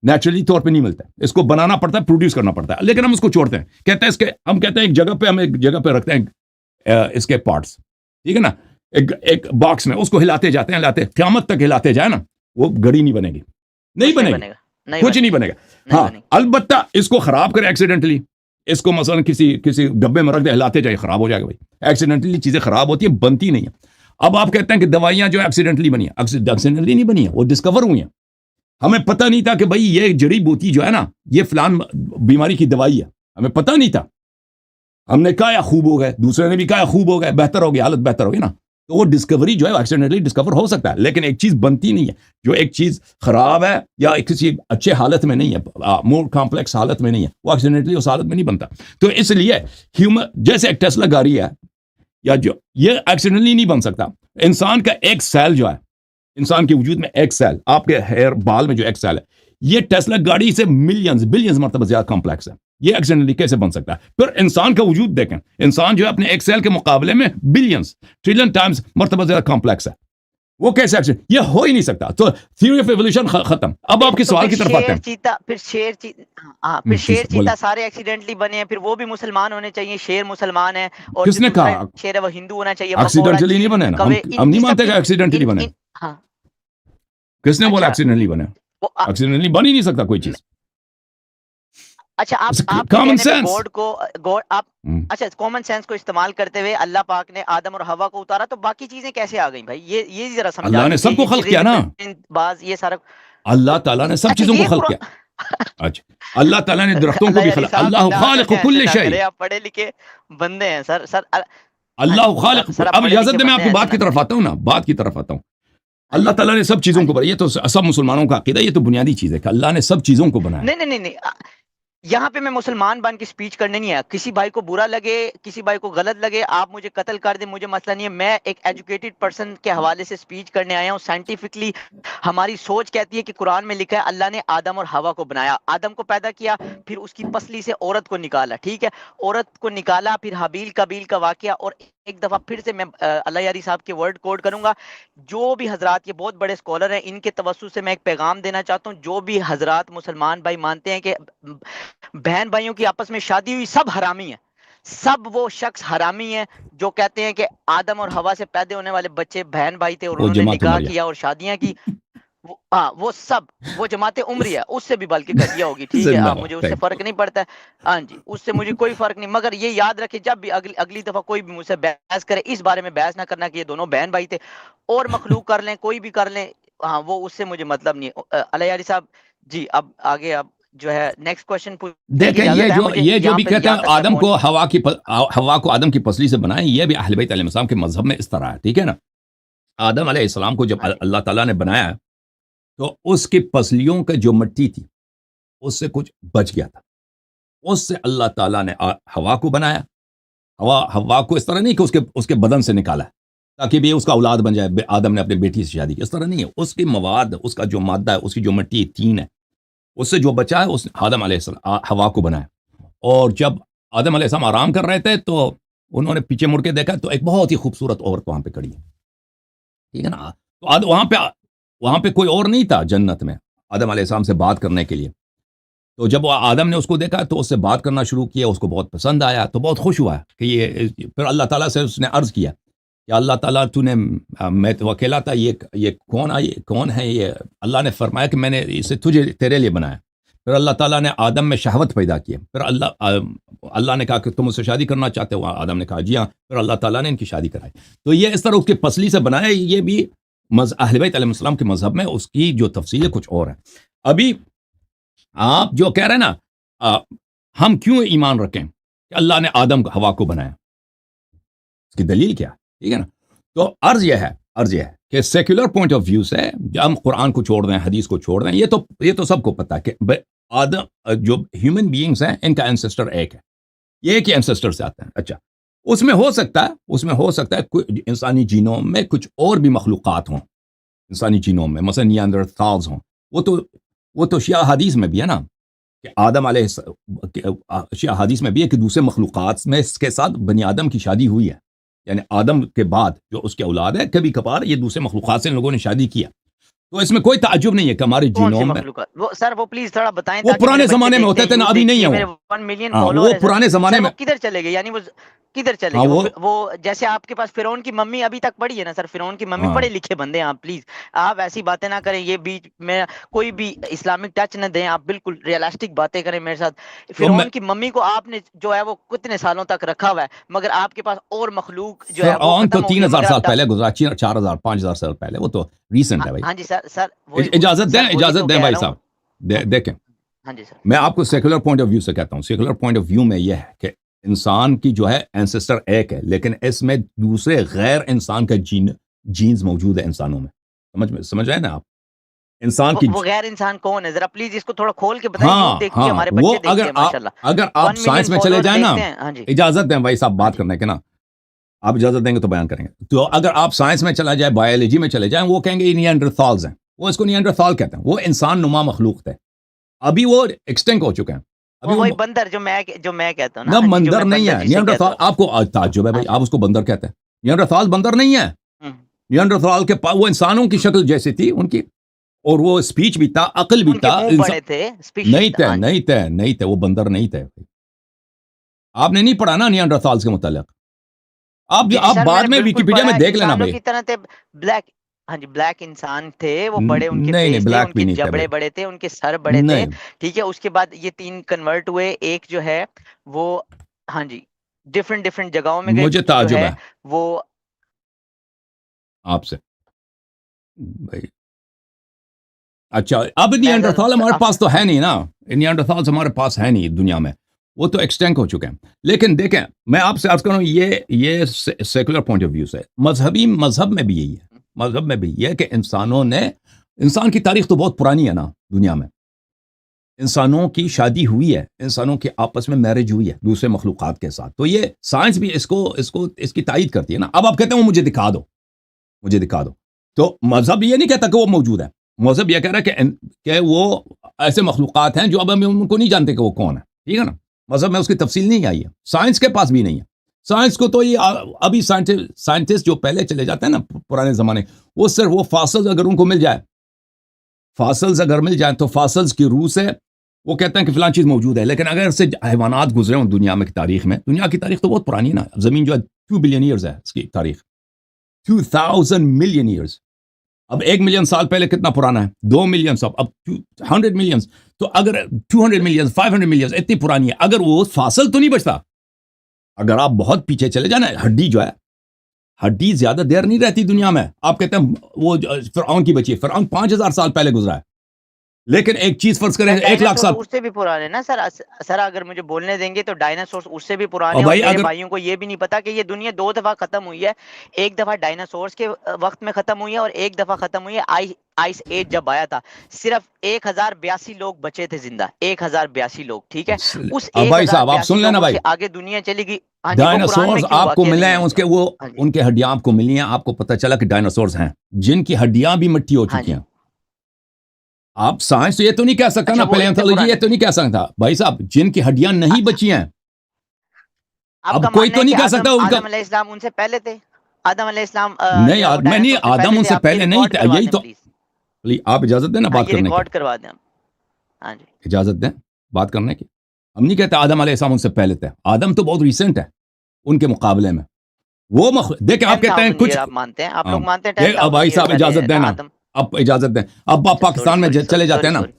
نیچرلی طور پہ نہیں ملتے, اس کو بنانا پڑتا ہے, پروڈیوس کرنا پڑتا ہے. لیکن ہم اس کو چھوڑتے ہیں, کہتے ہیں ہم کہتے ہیں ایک جگہ پہ رکھتے ہیں اس کے پارٹس, ٹھیک ہے نا, ایک باکس میں اس کو ہلاتے جاتے ہیں, قیامت تک ہلاتے جائے نا, وہ گھڑی نہیں بنے گی, نہیں بنے گی, کچھ نہیں بنے گا. ہاں البتہ اس کو خراب کرے ایکسیڈنٹلی, اس کو مثلا کسی ڈبے میں رکھ دے, ہلاتے جائے, خراب ہو جائے گا بھائی. ایکسیڈنٹلی چیزیں خراب ہوتی ہیں, بنتی نہیں ہیں. اب آپ کہتے ہیں کہ دوائیاں جو ایکسیڈنٹلی بنی ہیں, ایکسیڈنٹلی نہیں بنی ہیں, وہ ڈسکور ہوئی ہیں. ہمیں پتہ نہیں تھا کہ بھائی یہ جڑی بوٹی جو ہے نا, یہ فلان بیماری کی دوائی ہے, ہمیں پتہ نہیں تھا. ہم نے کہا خوب ہو گئے, دوسرے نے بھی کہا خوب ہو گئے, بہتر ہو گیا, حالت بہتر ہو گئی نا. تو وہ ڈسکوری جو ہے ایکسیڈنٹلی ڈسکور ہو سکتا ہے, لیکن ایک چیز بنتی نہیں ہے. جو ایک چیز خراب ہے یا کسی اچھے حالت میں نہیں ہے, مور کمپلیکس حالت میں نہیں ہے, وہ ایکسیڈنٹلی اس حالت میں نہیں بنتا. تو اس لیے جیسے ایک ٹیسلا گاڑی ہے, یا جو یہ ایکسیڈنٹلی نہیں بن سکتا. انسان کا ایک سیل جو ہے, انسان کے وجود میں ایک سیل, آپ کے ہیئر بال میں جو ایک سیل ہے, یہ ٹیسلا گاڑی سے بلینز مرتبہ زیادہ کمپلیکس ہے. یہ ایکسیڈنٹلی کیسے بن سکتا ہے؟ پھر انسان کا وجود دیکھیں, انسان جو ہے اپنے ایک سیل کے مقابلے میں بلینز ٹریلین ٹائمز مرتبہ زیادہ کمپلیکس ہے. وہ کیسے ایکسیڈنٹ, یہ ہو ہی نہیں سکتا. تو تھیوری آف ایوولوشن ختم. اب آپ کے سوال کی طرف آتے ہیں. پھر شیر چیتا سارے ایکسیڈنٹلی بنے ہیں, پھر وہ بھی مسلمان ہونے چاہیے, شیر مسلمان ہے, اور کس نے کہا شیر ہے وہ ہندو ہونا چاہیے. ایکسیڈنٹلی نہیں بنے نا, ہم نہیں مانتے کہ ایکسیڈنٹلی بنے. کس نے بولا ایکسیڈنٹلی بنے؟ ایکسیڈنٹلی بن ہی نہیں سکتا کوئی چیز. اچھا آپ کامن کہنے پہ سینس. گوڈ آپ اچھا کامن سینس کو استعمال کرتے ہوئے اللہ پاک نے آدم اور حوا کو اتارا، تو باقی چیزیں کیسے آ گئیں بھائی؟ یہ ذرا سمجھا اللہ نے دیجیے. سب کو یہ خلق کیا نا. باز یہ سارا اللہ تعالیٰ نے سب اچھا چیزوں کو یہ خلق کیا. اچھا اللہ تعالیٰ نے درختوں کو اللہ بھی یاری خلق. صاحب اللہ اللہ خالق کرے ایسے کل نہ شیء. کرے، آپ پڑھے لکھے بندے ہیں سر. ہاں اللہ جی خالق. سر آپ اب پڑھے اجازت لکھے دیں میں آپ بندے کی ہیں، ایسے بات کی نہ طرف کریں. آتا ہوں نا. بات کی طرف آتا ہوں. ہاں اللہ جی تعالیٰ نے سب چیزوں ہاں کو جی بنایا. یہ تو سب مسلمانوں کا عقیدہ، یہ تو بنیادی چیز ہے کہ اللہ نے سب چیزوں کو بنایا. نہیں یہاں پہ میں مسلمان بن کے سپیچ کرنے نہیں آیا. کسی بھائی کو برا لگے، کسی بھائی کو غلط لگے، آپ مجھے قتل کر دیں، مجھے مسئلہ نہیں ہے. میں ایک ایجوکیٹڈ پرسن کے حوالے سے سپیچ کرنے آیا ہوں. سائنٹیفکلی ہماری سوچ کہتی ہے کہ قرآن میں لکھا ہے اللہ نے آدم اور حوا کو بنایا، آدم کو پیدا کیا، پھر اس کی پسلی سے عورت کو نکالا. ٹھیک ہے، عورت کو نکالا، پھر حابیل قابیل کا واقعہ. اور ایک دفعہ پھر سے میں اللہ یاری صاحب کے ورڈ کوڈ کروں گا. جو بھی حضرات، یہ بہت بڑے اسکالر ہیں، ان کے توسط سے میں ایک پیغام دینا چاہتا ہوں. جو بھی حضرات مسلمان بھائی مانتے ہیں کہ بہن بھائیوں کی آپس میں شادی ہوئی، سب حرامی ہیں. سب وہ شخص حرامی ہیں جو کہتے ہیں کہ آدم اور حوا سے پیدا ہونے والے بچے بہن بھائی تھے اور وہ انہوں نے جماعت نکاح عمریہ. کیا اور شادیاں کی. وہ سب وہ جماعت عمری ہے، اس سے بھی بلکہ گھٹیا ہوگی. ٹھیک ہے، زندہ مجھے باد. اس سے فرق نہیں پڑتا ہے. ہاں جی، اس سے مجھے کوئی فرق نہیں. مگر یہ یاد رکھے جب بھی اگلی دفعہ کوئی بھی مجھ سے بحث کرے، اس بارے میں بحث نہ کرنا کہ یہ دونوں بہن بھائی تھے. اور مخلوق کر لیں، کوئی بھی کر لیں، ہاں وہ اس سے مجھے مطلب نہیں ہے. اللہ یاری صاحب جی اب آگے اب جو ہے نیکسٹ کوشچن پوچھنے کی دیکھیں اجازت ہے مجھے یہ جو یہاں بھی پہ کہتے یہاں ہیں تک میں آدم کو پہنچ. ہوا کو آدم کی پسلی سے بنائے، یہ بھی اہل بیت علیہ السلام کے مذہب میں اس طرح ہے. ٹھیک ہے نا. آدم علیہ السلام کو جب ہاں جی اللہ تعالیٰ نے بنایا تو اس کی پسلیوں کا جو مٹی تھی اس سے کچھ بچ گیا تھا. اس سے اللہ تعالیٰ نے ہوا کو بنایا. ہوا کو اس طرح نہیں کہ اس کے بدن سے نکالا تاکہ بھی اس کا اولاد بن جائے. آدم نے اپنی بیٹی سے شادی کی، اس طرح نہیں ہے. اس کی مواد، اس کا جو مادہ ہے، اس کی جو مٹی تین ہے، اس سے جو بچا ہے اس نے آدم علیہ السلام ہوا کو بنایا. اور جب آدم علیہ السلام آرام کر رہے تھے تو انہوں نے پیچھے مڑ کے دیکھا تو ایک بہت ہی خوبصورت عورت وہاں پہ کھڑی ہے. ٹھیک ہے نا. تو وہاں پہ کوئی اور نہیں تھا جنت میں آدم علیہ السلام سے بات کرنے کے لیے. تو جب آدم نے اس کو دیکھا تو اس سے بات کرنا شروع کیا. اس کو بہت پسند آیا تو بہت خوش ہوا کہ یہ. پھر اللہ تعالیٰ سے اس نے عرض کیا کہ اللہ تعالیٰ تو نے، میں تو اکیلا تھا، یہ کون ہے یہ؟ اللہ نے فرمایا کہ میں نے اسے تیرے لیے بنایا. پھر اللہ تعالیٰ نے آدم میں شہوت پیدا کی. پھر اللہ نے کہا کہ تم اس سے شادی کرنا چاہتے ہو؟ آدم نے کہا جی ہاں. پھر اللہ تعالیٰ نے ان کی شادی کرائی. تو یہ اس طرح اس کی پسلی سے بنایا. یہ بھی اہل بیت علیہ السلام کے مذہب میں اس کی جو تفصیلیں کچھ اور ہیں. ابھی آپ جو کہہ رہے ہیں نا، ہم کیوں ایمان رکھیں کہ اللہ نے آدم ہوا کو بنایا؟ اس کی دلیل کیا؟ ٹھیک ہے نا. تو عرض یہ ہے کہ سیکولر پوائنٹ آف ویو سے ہم قرآن کو چھوڑ دیں، حدیث کو چھوڑ دیں. یہ تو سب کو پتہ ہے کہ آدم جو ہیومن بینگز ہیں ان کا اینسسٹر ایک ہے. یہ ایک ہی اینسسٹر سے آتا ہے. اچھا اس میں ہو سکتا ہے کوئی انسانی جینوم میں کچھ اور بھی مخلوقات ہوں. انسانی جینوم میں مثلا نیاندرتھالز ہوں. وہ تو شیعہ حدیث میں بھی ہے نا کہ آدم علیہ شیعہ حدیث میں بھی ہے کہ دوسرے مخلوقات میں اس کے ساتھ بنی آدم کی شادی ہوئی ہے. یعنی آدم کے بعد جو اس کے اولاد ہے، کبھی کبھار یہ دوسرے مخلوقات سے ان لوگوں نے شادی کیا. تو اس میں کوئی تعجب نہیں ہے کہ ہمارے جینوم میں وہ پلیز تھوڑا بتائیں. وہ پرانے زمانے میں ہوتے تھے نا، ابھی نہیں ہے. 1 ملین وہ فالوور پرانے زمانے میں کدھر چلے گئے؟ یعنی وہ کدھر چلے گئے؟ وہ جیسے آپ کے پاس فرعون کی ممی ابھی تک پڑھی ہے نا سر. فرعون کی ممی پڑھے لکھے بندے ہیں آپ. پلیز آپ ایسی باتیں نہ کریں. یہ بیچ میں کوئی بھی اسلامک ٹچ نہ دیں. آپ بالکل ریئلسٹک باتیں کریں میرے ساتھ. فرعون کی ممی کو آپ نے جو ہے وہ کتنے سالوں تک رکھا ہوا ہے، مگر آپ کے پاس اور مخلوق جو ہے وہ ختم ہو گئی. 3000 سال پہلے گزرا، 4000 5000 سال پہلے. وہ تو ریسنٹ ہے بھائی. ہاں جی سر اجازت دیں بھائی صاحب. دیکھیں ہاں جی سر، میں آپ کو سیکولر پوائنٹ آف ویو سے کہتا ہوں. سیکولر پوائنٹ آف ویو میں یہ ہے کہ انسان کی جو ہے اینسسٹر ایک ہے، لیکن اس میں دوسرے غیر انسان کا جینز موجود ہے انسانوں میں. سمجھ رہے ہیں نا آپ؟ انسان کی وہ غیر انسان کون ہے؟ ذرا پلیز اس کو تھوڑا کھول کے بتائیں. دیکھیے ہمارے بچے دیکھتے ہیں ماشاءاللہ. اگر آپ سائنس میں چلے جائیں نا، اجازت دیں بھائی صاحب بات کرنے کے نا. آپ اجازت دیں گے تو بیان کریں گے. تو اگر آپ سائنس میں چلا جائے، بایولوجی میں چلے جائیں، وہ کہیں گے یہ نیانڈرتھالز ہیں. وہ اس کو نیانڈرتھال کہتے ہیں. وہ انسان نما مخلوق تھے. ابھی وہ ایکسٹنکٹ ہو چکے ہیں. وہی بندر جو میں کہتا ہوں نا. بندر نہیں ہے نیانڈرتھال. آپ کو تعجب ہے بھائی، آپ اس کو بندر کہتے ہیں. نیانڈرتھال بندر نہیں ہے. نیانڈرتھال کے وہ انسانوں کی شکل جیسی تھی ان کی، اور وہ اسپیچ بھی تھا، عقل بھی تھا. نہیں تھے وہ بندر نہیں تھے. آپ نے نہیں پڑھا نا نیانڈرتھالز کے متعلق. آپ بعد میں ویکیپیڈیا میں دیکھ لینا بھائی. کی طرح تھے، بلیک ہاں جی بلیک انسان تھے وہ بڑے، ان کے نہیں نہیں فیس تھے، بلیک ان بھی کے نہیں تھے جبڑے بھائی، بڑے تھے، ان کے سر بڑے تھے، نہیں ٹھیک ہے. اس کے بعد یہ 3 کنورٹ ہوئے، ایک جو ہے وہ ہاں جی ڈفرنٹ جگہوں میں گئے، مجھے جو تعجب ہے ہے وہ آپ سے بھائی. اچھا اب میں نیانڈرتھال ہمارے آپ پاس تو ہے نہیں نا، نیانڈرتھال ہمارے پاس ہے نہیں دنیا میں، وہ تو ایکسٹینک ہو چکے ہیں. لیکن دیکھیں میں آپ سے عرض کروں یہ سیکولر پوائنٹ آف ویو سے مذہب میں بھی یہی ہے، مذہب میں بھی یہ ہے کہ انسان کی تاریخ تو بہت پرانی ہے نا دنیا میں. انسانوں کی شادی ہوئی ہے، انسانوں کے آپس میں میرج ہوئی ہے دوسرے مخلوقات کے ساتھ، تو یہ سائنس بھی اس کی تائید کرتی ہے نا. اب آپ کہتے ہیں مجھے دکھا دو، تو مذہب یہ نہیں کہتا کہ وہ موجود ہے، مذہب یہ کہہ رہا ہے کہ وہ ایسے مخلوقات ہیں جو اب ہم ان کو نہیں جانتے کہ وہ کون ہے، ٹھیک ہے نا. مذہب میں اس کی تفصیل نہیں آئی ہے، سائنس کے پاس بھی نہیں ہے. سائنس کو تو یہ ابھی سائنٹسٹ جو پہلے چلے جاتے ہیں نا پرانے زمانے، وہ صرف وہ فاسلز اگر ان کو مل جائے تو فاسلز کی روح سے وہ کہتے ہیں کہ فلان چیز موجود ہے. لیکن اگر سے حیوانات گزرے ہوں دنیا کی تاریخ تو بہت پرانی ہے نا. زمین جو ہے 2 بلین ایئرز ہے، اس کی تاریخ 2000 ملین ایئرز. اب 1 ملین سال پہلے کتنا پرانا ہے؟ 2 ملین سال، اب 100 ملین. تو اگر 200 ملین 500 ملین اتنی پرانی ہے، اگر وہ فاصل تو نہیں بچتا. اگر آپ بہت پیچھے چلے جائیں نا، ہڈی زیادہ دیر نہیں رہتی دنیا میں. آپ کہتے ہیں وہ فرعون کی بچی ہے، فرعون 5000 سال پہلے گزرا ہے. لیکن ایک چیز فرض کریں 1 لاکھ ڈائناسورس سال. اس سے بھی پرانے نا سر. سر اگر مجھے بولنے دیں گے تو ڈائناسورس اس سے بھی پرانے اور ہیں، اور بھائی میرے اگر بھائیوں کو یہ بھی نہیں پتا کہ یہ دنیا 2 دفعہ ختم ہوئی ہے. ایک دفعہ ڈائناسورس کے وقت میں ختم ہوئی ہے، اور ایک دفعہ ختم ہوئی ہے آئس ایج جب آیا تھا. صرف 1082 لوگ بچے تھے زندہ، 1082 لوگ، ٹھیک ہے. اس اب بھائی صاحب آپ 1082 سن لینا لوگوں بھائی، سے آگے دنیا چلی گئی. ہاں جی وہ قرآن میں ڈائناسورز کیوں آپ کو واقعہ ملے نہیں ہیں، ہے اس کا؟ ہاں جی ان کے ہڈیاں آپ کو ملی ہیں، آپ کو پتہ چلا کہ ڈائناسورز ہیں جن کی ہڈیاں بھی مٹی ہو ہاں چکی جی. ہیں. آپ سائنس یہ تو نہیں کہہ سکتا اچھا نا، وہ اتنے پیلیونتھولوجی یہ پرانے. تو نہیں کہہ سکتا بھائی صاحب جن کی ہڈیاں نہیں بچی ہیں. آپ کا اب کوئی ماننا تو ہے نہیں کہ کہہ سکتا ان کا آدم علیہ السلام ان سے پہلے تھے؟ آدم علیہ السلام نہیں. جو ہے وہ میں نہیں، ڈائناسور سے آدم پہلے ان تھے؟ سے آپ یہ پہلے نہیں ریکارڈ تھا. کروا یہی دیں تو پلیز. آپ اجازت دیں نا ہاں بات یہ کرنے کی، ریکارڈ کروا دیں. ہاں جی اجازت دیں بات کرنے کی. ہم نہیں کہتے آدم علیہ السلام ان سے پہلے تھے، آدم تو بہت ریسنٹ ہے ان کے مقابلے میں. وہ دیکھیں آپ کہتے ہیں 10,000 کچھ. ایئر آپ مانتے ہیں، آپ ہاں لوگ مانتے ہیں 10,000 بھائی ایئر صاحب پہلے اجازت دینا، آدم. اب اجازت دیں. اب آپ اچھا سوری پاکستان میں سوری چلے سوری جاتے سوری ہیں نا، سوری.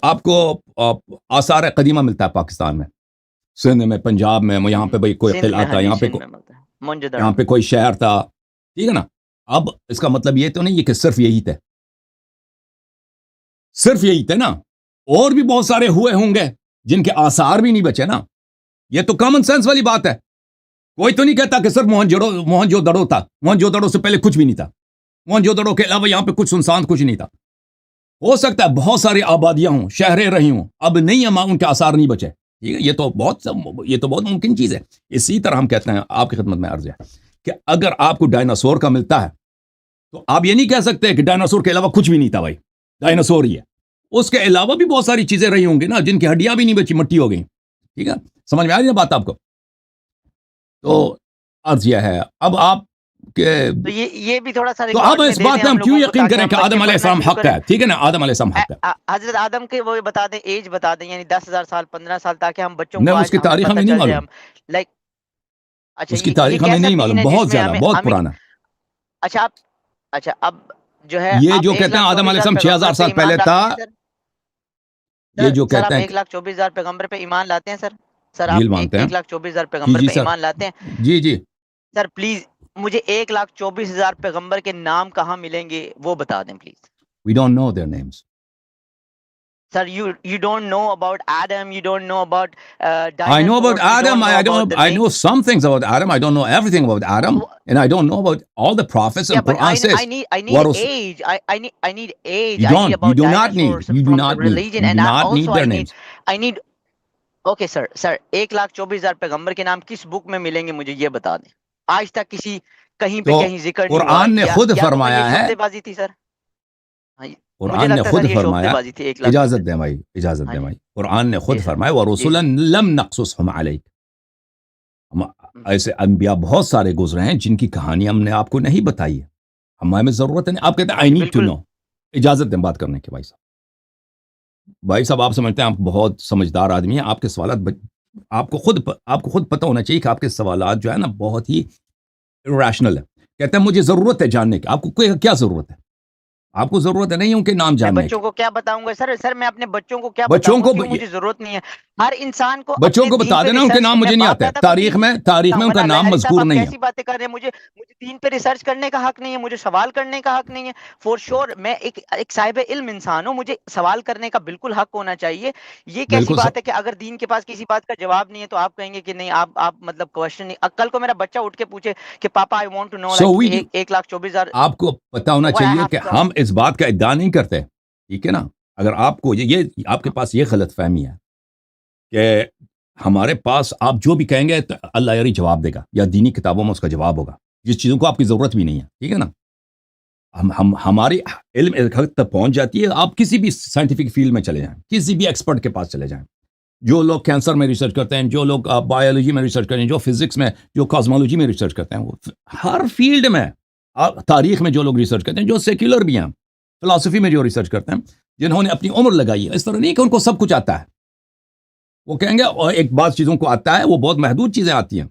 آپ کو آثار قدیمہ ملتا ہے پاکستان میں، سندھ میں، پنجاب میں. یہاں پہ بھائی کوئی سندھ میں، قلعہ ہاں تھا، جی سندھ میں ملتا ہے، موئن جو دڑو یہاں میں. پہ کوئی شہر تھا، ٹھیک ہے نا. اب اس کا مطلب یہ تو نہیں ہے کہ صرف یہی تھے، نا. اور بھی بہت سارے ہوئے ہوں گے جن کے آثار بھی نہیں بچے نا. یہ تو کامن سینس والی بات ہے. کوئی تو نہیں کہتا کہ صرف موہن جو دڑو تھا. موہن جو دڑو سے پہلے کچھ بھی نہیں تھا. موہن جو دڑو کے علاوہ یہاں پہ کچھ سنسان کچھ نہیں تھا. ہو سکتا ہے بہت ساری آبادیاں ہوں، شہریں رہی ہوں، اب نہیں ان کے آثار نہیں بچے. ٹھیک ہے، یہ تو بہت ممکن چیز ہے. اسی طرح ہم کہتے ہیں، آپ کی خدمت میں عرض ہے کہ اگر آپ کو ڈائناسور کا ملتا ہے تو آپ یہ نہیں کہہ سکتے کہ ڈائناسور کے علاوہ کچھ بھی نہیں تھا. بھائی ڈائناسور ہی ہے، اس کے علاوہ بھی بہت ساری چیزیں رہی ہوں گی نا جن کی ہڈیاں بھی نہیں بچی، مٹی ہو گئی. ٹھیک ہے، سمجھ میں آ رہی ہے بات آپ کو؟ تو عرض یہ ہے اب آپ کے. تو یہ بھی تھوڑا سا تو اب ریکارڈ میں اس دے بات دیں پہ ہم ہم کیوں لوگوں کو یقین تاکہ کریں ہم کہ بچے آدم علیہ پڑھنا السلام شروع حق کریں. ہے؟ ٹھیک ہے نا، آدم علیہ السلام حق ہے. حضرت آدم کے وہ بتا دیں، ایج بتا دیں، یعنی 10,000 سال 15 سال، تاکہ ہم بچوں کو نہیں، اس آج کی ہمیں تاریخ پتہ ہمیں نہیں چل جائے. معلوم، ہم لائک اچھا اس کی یہ تاریخ ہمیں کیسا نہیں دین معلوم، ہے جس بہت میں زیادہ، بہت ہمیں پرانا. اچھا اچھا اب جو ہے یہ آپ جو ایک کہتے ہیں لاکھ آدم چوبیس علیہ ہزار السلام پیغمبر 6000 پہ سال ایمان پہلے تھا، لاتے ہیں سر؟ یہ جو سر کہتے آپ ہیں 1,24,000 پیغمبر پہ ایمان لاتے ہیں سر؟ سر آپ جھیل مانتے ہیں. 1,24,000 جی پیغمبر جی پہ سر، ایمان لاتے ہیں؟ جی جی. سر پلیز مجھے 1,24,000 پیغمبر کے نام کہاں ملیں گے وہ بتا دیں please. We don't know their names. Sir, you don't know about Adam, you don't know about I know about dinosaurs, you Adam. don't know about the I know name. some things about Adam. I don't know everything about Adam, and I don't know about all the prophets. Yeah, And but Quran says, I need age. I need age. you I need don't. You about do not need. dinosaurs You do from the not need. religion, You do and not need also their names. I need. Okay, sir. 1,24,000 پیغمبر کے نام کس بک میں ملیں گے مجھے یہ بتا دیں. آج تک کہیں پہ تو کہیں ذکر نہیں ہوا. قرآن نے خود یا تو پھر یہ فرمایا ہے، شبدے بازی تھی سر. مجھے قرآن نے لگتا ہے سر خود یہ شبدے فرمایا. بازی تھی 1,24,000. اجازت دیں بھائی، اجازت ہاں دیں جی بھائی. قرآن نے خود جی سر فرمایا جی وَرُسُلًا سر. لَمْ نَقْصُصْهُمْ عَلَيْكَ. ایسے انبیاء بہت سارے گزرے ہیں جن کی کہانی ہم نے آپ کو نہیں بتائی ہے. ہمیں ضرورت نہیں. آپ کہتے ہیں ہاں آئی جی نیڈ ٹو بالکل. نو. اجازت دیں بات کرنے کی بھائی صاحب. بھائی صاحب آپ سمجھتے ہیں آپ بہت سمجھدار آدمی ہیں. آپ کے سوالات آپ کو خود پتہ ہونا چاہیے کہ آپ کے سوالات جو ہے نا بہت ہی ریشنل ہے. کہتا ہے مجھے ضرورت ہے جاننے کی. آپ کو کیا ضرورت ہے؟ آپ کو ضرورت نہیں ان کے نام میں جاننے کی. بچوں کو کیا بتاؤں گا سر میں اپنے بچوں کو کیا بچوں بتاؤں گا کو کیوں مجھے ضرورت نہیں ہے. ہر انسان کو بچوں اپنے کو دین بتا پہ دینا ان کے ریسرچ نام مجھے نہیں باپ آتے. دادا کو تاریخ میں ان کا نام مذکور نہیں ہے. کیسی باتیں کر رہے ہیں. مجھے دین پہ ریسرچ کرنے کا حق نہیں ہے, مجھے سوال کرنے کا حق نہیں ہے. فور شور میں ایک صاحب علم انسان ہوں, مجھے سوال کرنے کا بالکل حق ہونا چاہیے. یہ کیسی بالکل بات ہے کہ اگر دین کے پاس کسی بات کا جواب نہیں ہے تو آپ کہیں گے کہ نہیں آپ مطلب کوشچن نہیں. کل کو میرا بچہ اٹھ کے پوچھے کہ پاپا I want to know So we like do. 1,24,000. آپ کو پتا ہونا چاہیے کہ ہم اس بات کا ادعا نہیں کرتے, ٹھیک ہے نا. اگر آپ کو یہ آپ کے پاس یہ غلط فہمی ہے کہ ہمارے پاس آپ جو بھی کہیں گے تو اللہ یاری جواب دے گا, یا دینی کتابوں میں اس کا جواب ہوگا, جس چیزوں کو آپ کی ضرورت بھی نہیں ہے, ٹھیک ہے نا. ہماری علم ایک حد تک پہنچ جاتی ہے. آپ کسی بھی سائنٹیفک فیلڈ میں چلے جائیں, کسی بھی ایکسپرٹ کے پاس چلے جائیں, جو لوگ کینسر میں ریسرچ کرتے ہیں, جو لوگ بایولوجی میں ریسرچ کرتے ہیں, جو فزکس میں, جو کاسمولوجی میں ریسرچ کرتے ہیں, وہ ہر فیلڈ میں, تاریخ میں جو لوگ ریسرچ کرتے ہیں, جو سیکولر بھی ہیں, فلسفی میں جو ریسرچ کرتے ہیں, جنہوں نے اپنی عمر لگائی ہے, اس طرح نہیں کہ ان کو سب کچھ آتا ہے. وہ کہیں گے اور ایک بعض چیزوں کو آتا ہے, وہ بہت محدود چیزیں آتی ہیں,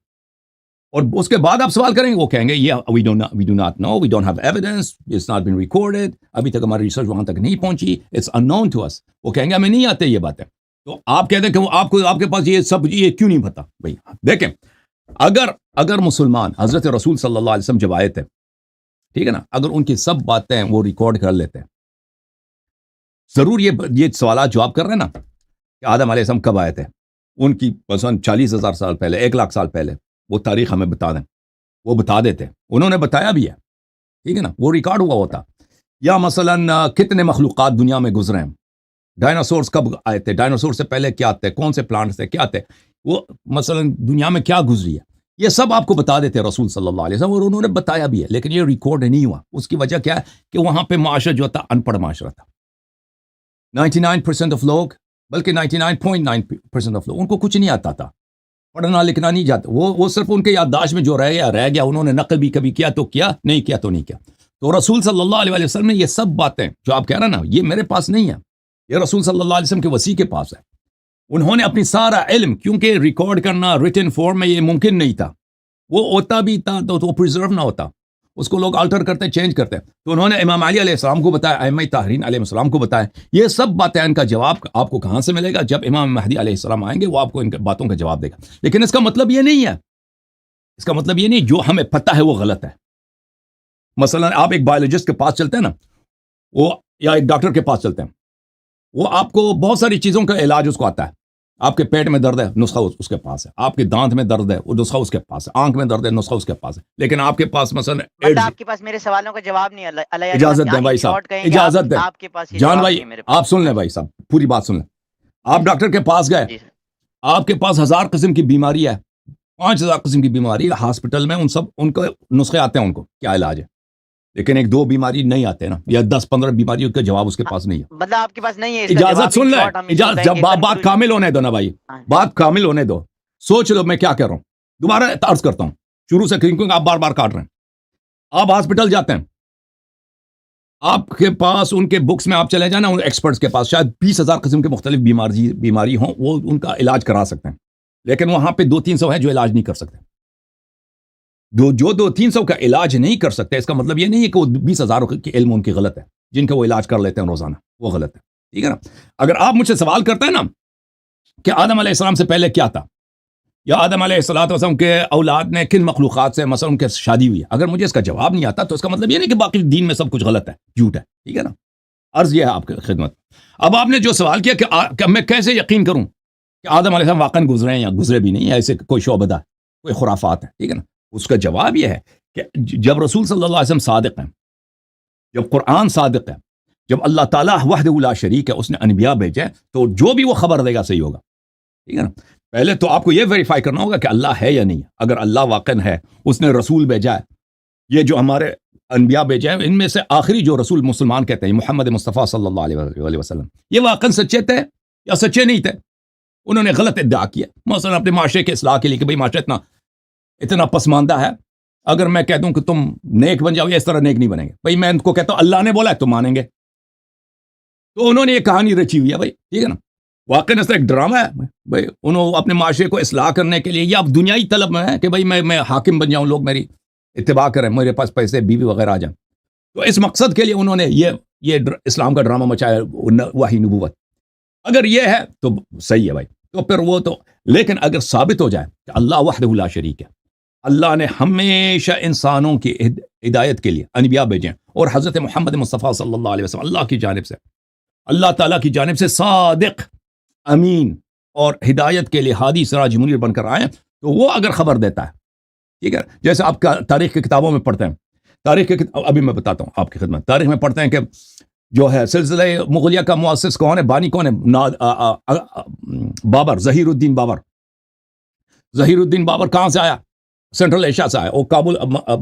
اور اس کے بعد آپ سوال کریں گے, وہ کہیں گے we do not know, we don't have evidence, it's not been recorded, ابھی تک ہماری ریسرچ وہاں تک نہیں پہنچی, it's unknown to us. وہ کہیں گے ہمیں نہیں آتے یہ باتیں. تو آپ کہتے ہیں کہ آپ کے پاس یہ کیوں نہیں پتا. بھائی دیکھیں, اگر مسلمان حضرت رسول صلی اللہ علیہ وسلم جب آئے تھے, ٹھیک ہے نا, اگر ان کی سب باتیں وہ ریکارڈ کر لیتے ہیں, ضرور یہ سوالات جو آپ کر رہے ہیں نا کہ آدم علیہ السلام کب آئے تھے, ان کی مثلا 40,000 سال پہلے, 1,00,000 سال پہلے, وہ تاریخ ہمیں بتا دیں, وہ بتا دیتے. انہوں نے بتایا بھی ہے, ٹھیک ہے نا, وہ ریکارڈ ہوا ہوتا. یا مثلا کتنے مخلوقات دنیا میں گزرے ہیں, ڈائناسورس کب آئے تھے, ڈائناسور سے پہلے کیا تھے, کون سے پلانٹس تھے, کیا تھے, وہ مثلا دنیا میں کیا گزری ہے, یہ سب آپ کو بتا دیتے رسول صلی اللہ علیہ وسلم, اور انہوں نے بتایا بھی ہے. لیکن یہ ریکارڈ نہیں ہوا. اس کی وجہ کیا ہے کہ وہاں پہ معاشرہ جو تھا ان پڑھ معاشرہ تھا. 99% آف لوگ, بلکہ 99.9% آف لوگ, ان کو کچھ نہیں آتا تھا, پڑھنا لکھنا نہیں جاتا. وہ صرف ان کے یادداشت میں جو رہ گیا, انہوں نے نقل بھی کبھی کیا تو کیا, نہیں کیا تو نہیں کیا. تو رسول صلی اللہ علیہ وسلم نے یہ سب باتیں جو آپ کہہ رہے ہیں نا, یہ میرے پاس نہیں ہے, یہ رسول صلی اللہ علیہ وسلم کے وسیع کے پاس ہے. انہوں نے اپنی سارا علم, کیونکہ ریکارڈ کرنا ریٹن فارم میں یہ ممکن نہیں تھا, وہ ہوتا بھی تھا تو وہ پریزرو نہ ہوتا, اس کو لوگ آلٹر کرتے, چینج کرتے. تو انہوں نے امام علی علیہ السلام کو بتایا, ائمہ طاہرین علیہ السلام کو بتایا. یہ سب باتیں, ان کا جواب آپ کو کہاں سے ملے گا؟ جب امام مہدی علیہ السلام آئیں گے, وہ آپ کو ان باتوں کا جواب دے گا. لیکن اس کا مطلب یہ نہیں ہے, اس کا مطلب یہ نہیں جو ہمیں پتہ ہے وہ غلط ہے. مثلا آپ ایک بایولوجسٹ کے پاس چلتے ہیں نا, وہ یا ایک ڈاکٹر کے پاس چلتے ہیں, وہ آپ کو بہت ساری چیزوں کا علاج اس کو آتا ہے. آپ کے پیٹ میں درد ہے, نسخہ اس کے پاس ہے. آپ کے دانت میں درد ہے, وہ نسخہ اس کے پاس ہے. آنکھ میں درد ہے, نسخہ اس کے پاس ہے. لیکن آپ کے پاس مثلا آپ کے پاس میرے سوالوں کا جواب نہیں ہے. اجازت دیں بھائی صاحب, اجازت دیں. آپ کے پاس جان بھائی آپ سن لیں, بھائی صاحب پوری بات سن لیں. آپ ڈاکٹر کے پاس گئے, آپ کے پاس 1000 قسم کی بیماری ہے, 5000 قسم کی بیماری ہے. ہاسپٹل میں ان کو نسخے آتے ہیں, ان کو کیا علاج ہے. لیکن 1-2 بیماری نہیں آتے نا, یا 10-15 بیماریوں کا جواب اس کے پاس نہیں ہے. مطلب آپ کے پاس نہیں ہے. اجازت سن لیں, جب بات کامل ہونے دو نا بھائی, بات کامل ہونے دو. سوچ لو میں کیا کر رہا ہوں, دوبارہ عرض کرتا ہوں شروع سے, کیونکہ آپ بار بار کاٹ رہے ہیں. آپ ہاسپٹل جاتے ہیں, آپ کے پاس ان کے بکس میں آپ چلے جائیں نا, ان ایکسپرٹس کے پاس شاید 20,000 قسم کے مختلف بیماری ہوں, وہ ان کا علاج کرا سکتے ہیں. لیکن وہاں پہ 200-300 ہیں جو علاج نہیں کر سکتے. جو 200-300 کا علاج نہیں کر سکتے, اس کا مطلب یہ نہیں ہے کہ وہ 20,000 کے علم ان کی غلط ہے, جن کا وہ علاج کر لیتے ہیں روزانہ, وہ غلط ہے. ٹھیک ہے نا. اگر آپ مجھ سے سوال کرتے ہیں نا کہ آدم علیہ السلام سے پہلے کیا تھا, یا آدم علیہ السلام کے اولاد نے کن مخلوقات سے مثلا ان کے شادی ہوئی ہے, اگر مجھے اس کا جواب نہیں آتا تو اس کا مطلب یہ نہیں کہ باقی دین میں سب کچھ غلط ہے, جھوٹ ہے. ٹھیک ہے نا. عرض یہ ہے آپ کی خدمت. اب آپ نے جو سوال کیا کہ میں کیسے یقین کروں کہ آدم علیہ السلام واقعا گزرے ہیں یا گزرے بھی نہیں, ایسے کوئی شعبدہ, کوئی خرافات ہے. ٹھیک ہے نا. اس کا جواب یہ ہے کہ جب رسول صلی اللہ علیہ وسلم صادق ہیں, جب قرآن صادق ہے, جب اللہ تعالیٰ وحدہ لا شریک ہے, اس نے انبیاء بھیجے, تو جو بھی وہ خبر دے گا صحیح ہوگا. ٹھیک ہے نا. پہلے تو آپ کو یہ ویریفائی کرنا ہوگا کہ اللہ ہے یا نہیں. اگر اللہ واقع ہے, اس نے رسول بھیجا ہے, یہ جو ہمارے انبیاء بھیجے ہیں, ان میں سے آخری جو رسول مسلمان کہتے ہیں محمد مصطفیٰ صلی اللہ علیہ وسلم, یہ واقعا سچے تھے یا سچے نہیں تھے. انہوں نے غلط ادعا کیا, مثلا اپنے معاشرے کے اصلاح کے لیے کہ بھئی معاشرہ اتنا پسماندہ ہے, اگر میں کہہ دوں کہ تم نیک بن جاؤ, اس طرح نیک نہیں بنیں گے. بھئی میں ان کو کہتا ہوں اللہ نے بولا ہے تو مانیں گے. تو انہوں نے یہ کہانی رچی ہوئی ہے بھائی. ٹھیک ہے نا. واقعی اس طرح ایک ڈرامہ ہے بھائی, انہوں اپنے معاشرے کو اصلاح کرنے کے لیے, یا اب دنیائی طلب میں ہے کہ بھئی میں حاکم بن جاؤں, لوگ میری اتباع کریں, میرے پاس پیسے بیوی وغیرہ آ جائیں. تو اس مقصد کے لیے انہوں نے یہ اسلام کا ڈرامہ مچایا, وحی نبوت. اگر یہ ہے تو صحیح ہے بھائی, تو پھر وہ تو, لیکن اگر ثابت ہو جائے کہ اللہ وحدہ لا شریک ہے, اللہ نے ہمیشہ انسانوں کی ہدایت کے لیے انبیاء بھیجے, اور حضرت محمد مصطفیٰ صلی اللہ علیہ وسلم اللہ کی جانب سے, اللہ تعالیٰ کی جانب سے صادق, امین اور ہدایت کے لیے ہادی سراج منیر بن کر آئے, تو وہ اگر خبر دیتا ہے, ٹھیک ہے, جیسے آپ کا تاریخ کی کتابوں میں پڑھتے ہیں, تاریخ کے ابھی میں بتاتا ہوں آپ کی خدمت, تاریخ میں پڑھتے ہیں کہ جو ہے سلسلہ مغلیہ کا مؤسس کون ہے, بانی کون ہے, بابر, ظہیر الدین بابر. ظہیر الدین بابر کہاں سے آیا؟ سینٹرل ایشیا سے آیا, اور کابل,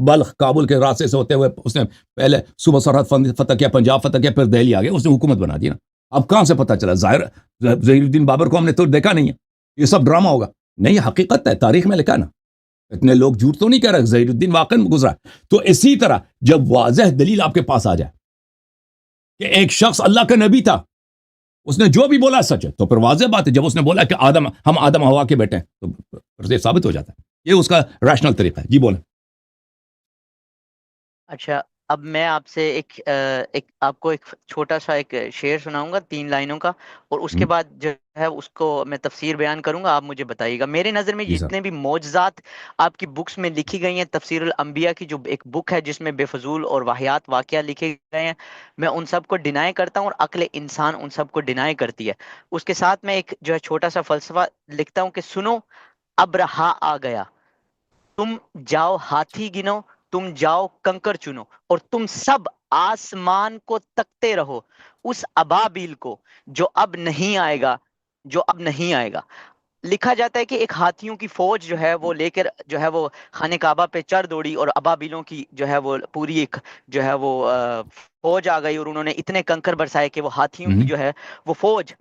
بلخ کابل کے راستے سے ہوتے ہوئے اس نے پہلے صوبہ سرحد فتح کیا, پنجاب فتح کیا, پھر دہلی آ گیا, اس نے حکومت بنا دی نا. اب کہاں سے پتہ چلا؟ ظہیر الدین بابر کو ہم نے تو دیکھا نہیں ہے, یہ سب ڈرامہ ہوگا. نہیں, حقیقت ہے, تاریخ میں لکھا نا, اتنے لوگ جھوٹ تو نہیں کہہ رہے, ظہیر الدین واقعا گزرا. تو اسی طرح جب واضح دلیل آپ کے پاس آ جائے کہ ایک شخص اللہ کا نبی تھا, اس نے جو بھی بولا سچ ہے, تو پھر واضح بات ہے. جب اس نے بولا کہ ہم آدم ہوا کے بیٹے ہیں, تو پھر یہ ثابت ہو جاتا ہے. یہ اس کا ریشنل طریقہ ہے. جی بولیں. اچھا, اب میں آپ سے آپ کو ایک چھوٹا سا ایک شعر سناؤں گا 3 لائنوں کا, اور اس کے بعد جو ہے اس کو میں تفسیر بیان کروں گا, آپ مجھے بتائیے گا. میرے نظر میں جی سر. جتنے بھی معجزات آپ کی بکس میں لکھی گئی ہیں, تفسیر الانبیاء کی جو ایک بک ہے جس میں بے فضول اور واہیات واقعہ لکھے گئے ہیں, میں ان سب کو ڈینائی کرتا ہوں, اور عقل انسان ان سب کو ڈینائی کرتی ہے. اس کے ساتھ میں ایک جو ہے چھوٹا سا فلسفہ لکھتا ہوں کہ سنو, ابرہا آ گیا, تم جاؤ ہاتھی گنو, تم جاؤ کنکر چنو, اور تم سب آسمان کو تکتے رہو, اس ابابیل کو جو اب نہیں آئے گا, جو اب نہیں آئے گا. لکھا جاتا ہے کہ ایک ہاتھیوں کی فوج جو ہے وہ لے کر جو ہے وہ خانہ کعبہ پہ چڑھ دوڑی, اور ابابیلوں کی جو ہے وہ پوری ایک جو ہے وہ فوج آ گئی, اور انہوں نے اتنے کنکر برسائے کہ وہ ہاتھیوں کی جو ہے وہ فوج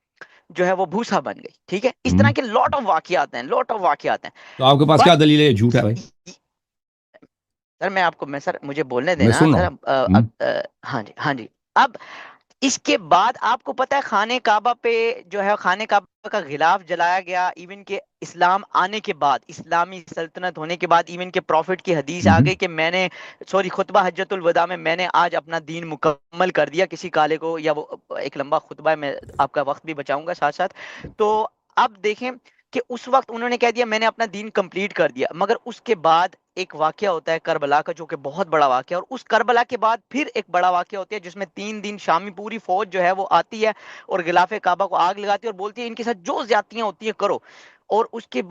جو ہے وہ بھوسا بن گئی. ٹھیک ہے, اس طرح کے لاٹ آف واقعات ہیں, لاٹ آف واقعات ہیں. تو آپ کے پاس کیا دلیل ہے جھوٹ ہے بھائی؟ سر میں آپ کو سر مجھے بولنے میں دینا سن رہا سر. ہوں. ہاں جی, ہاں جی. اب اس کے بعد آپ کو پتا ہے خانہ کعبہ پہ جو ہے خانہ کعبہ کا غلاف جلایا گیا, ایون کہ اسلام آنے کے بعد, اسلامی سلطنت ہونے کے بعد, ایون کہ پروفٹ کی حدیث آ گئی کہ میں نے خطبہ حجت الوداع میں نے آج اپنا دین مکمل کر دیا کسی کالے کو, یا وہ ایک لمبا خطبہ ہے, میں آپ کا وقت بھی بچاؤں گا ساتھ ساتھ. تو اب دیکھیں کہ اس وقت انہوں نے کہہ دیا میں نے اپنا دین کمپلیٹ کر دیا, مگر اس کے بعد ایک واقعہ ہوتا ہے کربلا کا, جو کہ بہت بڑا واقعہ ہے, اور اس کربلا کے بعد پھر ایک بڑا واقعہ ہوتا ہے جس میں 3 دن شامی پوری فوج جو ہے وہ آتی ہے اور غلاف کعبہ کو آگ لگاتی ہے, اور بولتی ہے ان کے ساتھ جو زیادتیاں ہوتی ہیں کرو. اور اس کے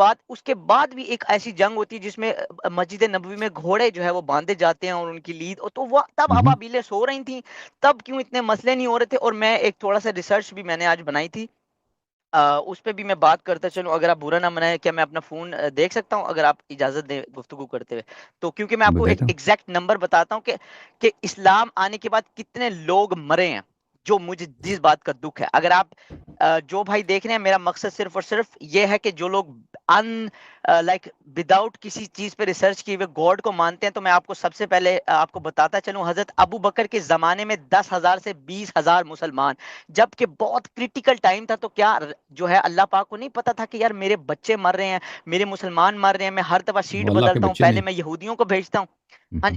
بعد بھی ایک ایسی جنگ ہوتی ہے جس میں مسجد نبوی میں گھوڑے جو ہے وہ باندھے جاتے ہیں اور ان کی لید, تو وہ تب ابابیلیں سو رہی تھیں, تب کیوں اتنے مسئلے نہیں ہو رہے تھے. اور میں ایک تھوڑا سا ریسرچ بھی میں نے آج بنائی تھی, اس پہ بھی میں بات کرتا چلوں, اگر آپ برا نہ منائیں. کیا میں اپنا فون دیکھ سکتا ہوں اگر آپ اجازت دیں گفتگو کرتے ہوئے؟ تو کیونکہ میں آپ کو ایک ایگزیکٹ نمبر بتاتا ہوں کہ اسلام آنے کے بعد کتنے لوگ مرے ہیں, جو مجھے جس بات کا دکھ ہے. اگر آپ جو بھائی دیکھ رہے ہیں, میرا مقصد صرف اور صرف یہ ہے کہ جو لوگ لائک وداؤٹ کسی چیز پہ ریسرچ کیے ہوئے گاڈ کو مانتے ہیں, تو میں آپ کو سب سے پہلے آپ کو بتاتا چلوں, حضرت ابو بکر کے زمانے میں 10,000 سے 20,000 مسلمان, جبکہ بہت کریٹیکل ٹائم تھا. تو کیا جو ہے اللہ پاک کو نہیں پتا تھا کہ یار میرے بچے مر رہے ہیں, میرے مسلمان مر رہے ہیں, میں ہر دفعہ سیٹ اللہ کے بدلتا ہوں, بچے پہلے نہیں, میں یہودیوں کو بھیجتا ہوں. ہاں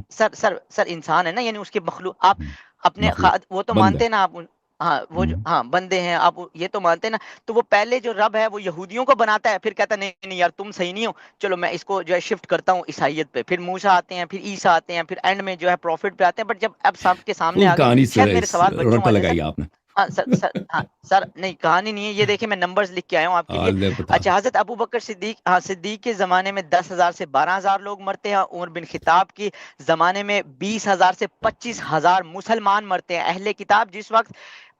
سر انسان ہے نا, یعنی اس کے مخلوق, آپ اپنے مخلوق وہ تو بندہ. مانتے ہیں نا آپ, ہاں وہ جو ہاں بندے ہیں, آپ یہ تو مانتے ہیں نا. تو وہ پہلے جو رب ہے وہ یہودیوں کو بناتا ہے, پھر کہتا ہے نہیں نہیں یار تم صحیح نہیں ہو, چلو میں اس کو جو ہے شفٹ کرتا ہوں عیسائیت پہ. پھر موسیٰ آتے ہیں, پھر عیسیٰ آتے ہیں, پھر اینڈ میں جو ہے پروفٹ پہ آتے ہیں. بٹ جب اب سب کے سامنے خوب آ گئے, کہانی شاید میرے سوال بچوں رٹا والے سر. لگائی آپ نے. ہاں سر نہیں کہانی نہیں ہے یہ, دیکھیں میں نمبرز لکھ کے آیا ہوں آپ کے لیے. بتا. اچھا, حضرت ابو بکر صدیق کے زمانے میں 10,000 سے 12,000 لوگ مرتے ہیں. عمر بن خطاب کے زمانے میں 20,000 سے 25,000 مسلمان مرتے ہیں. اہل کتاب جس وقت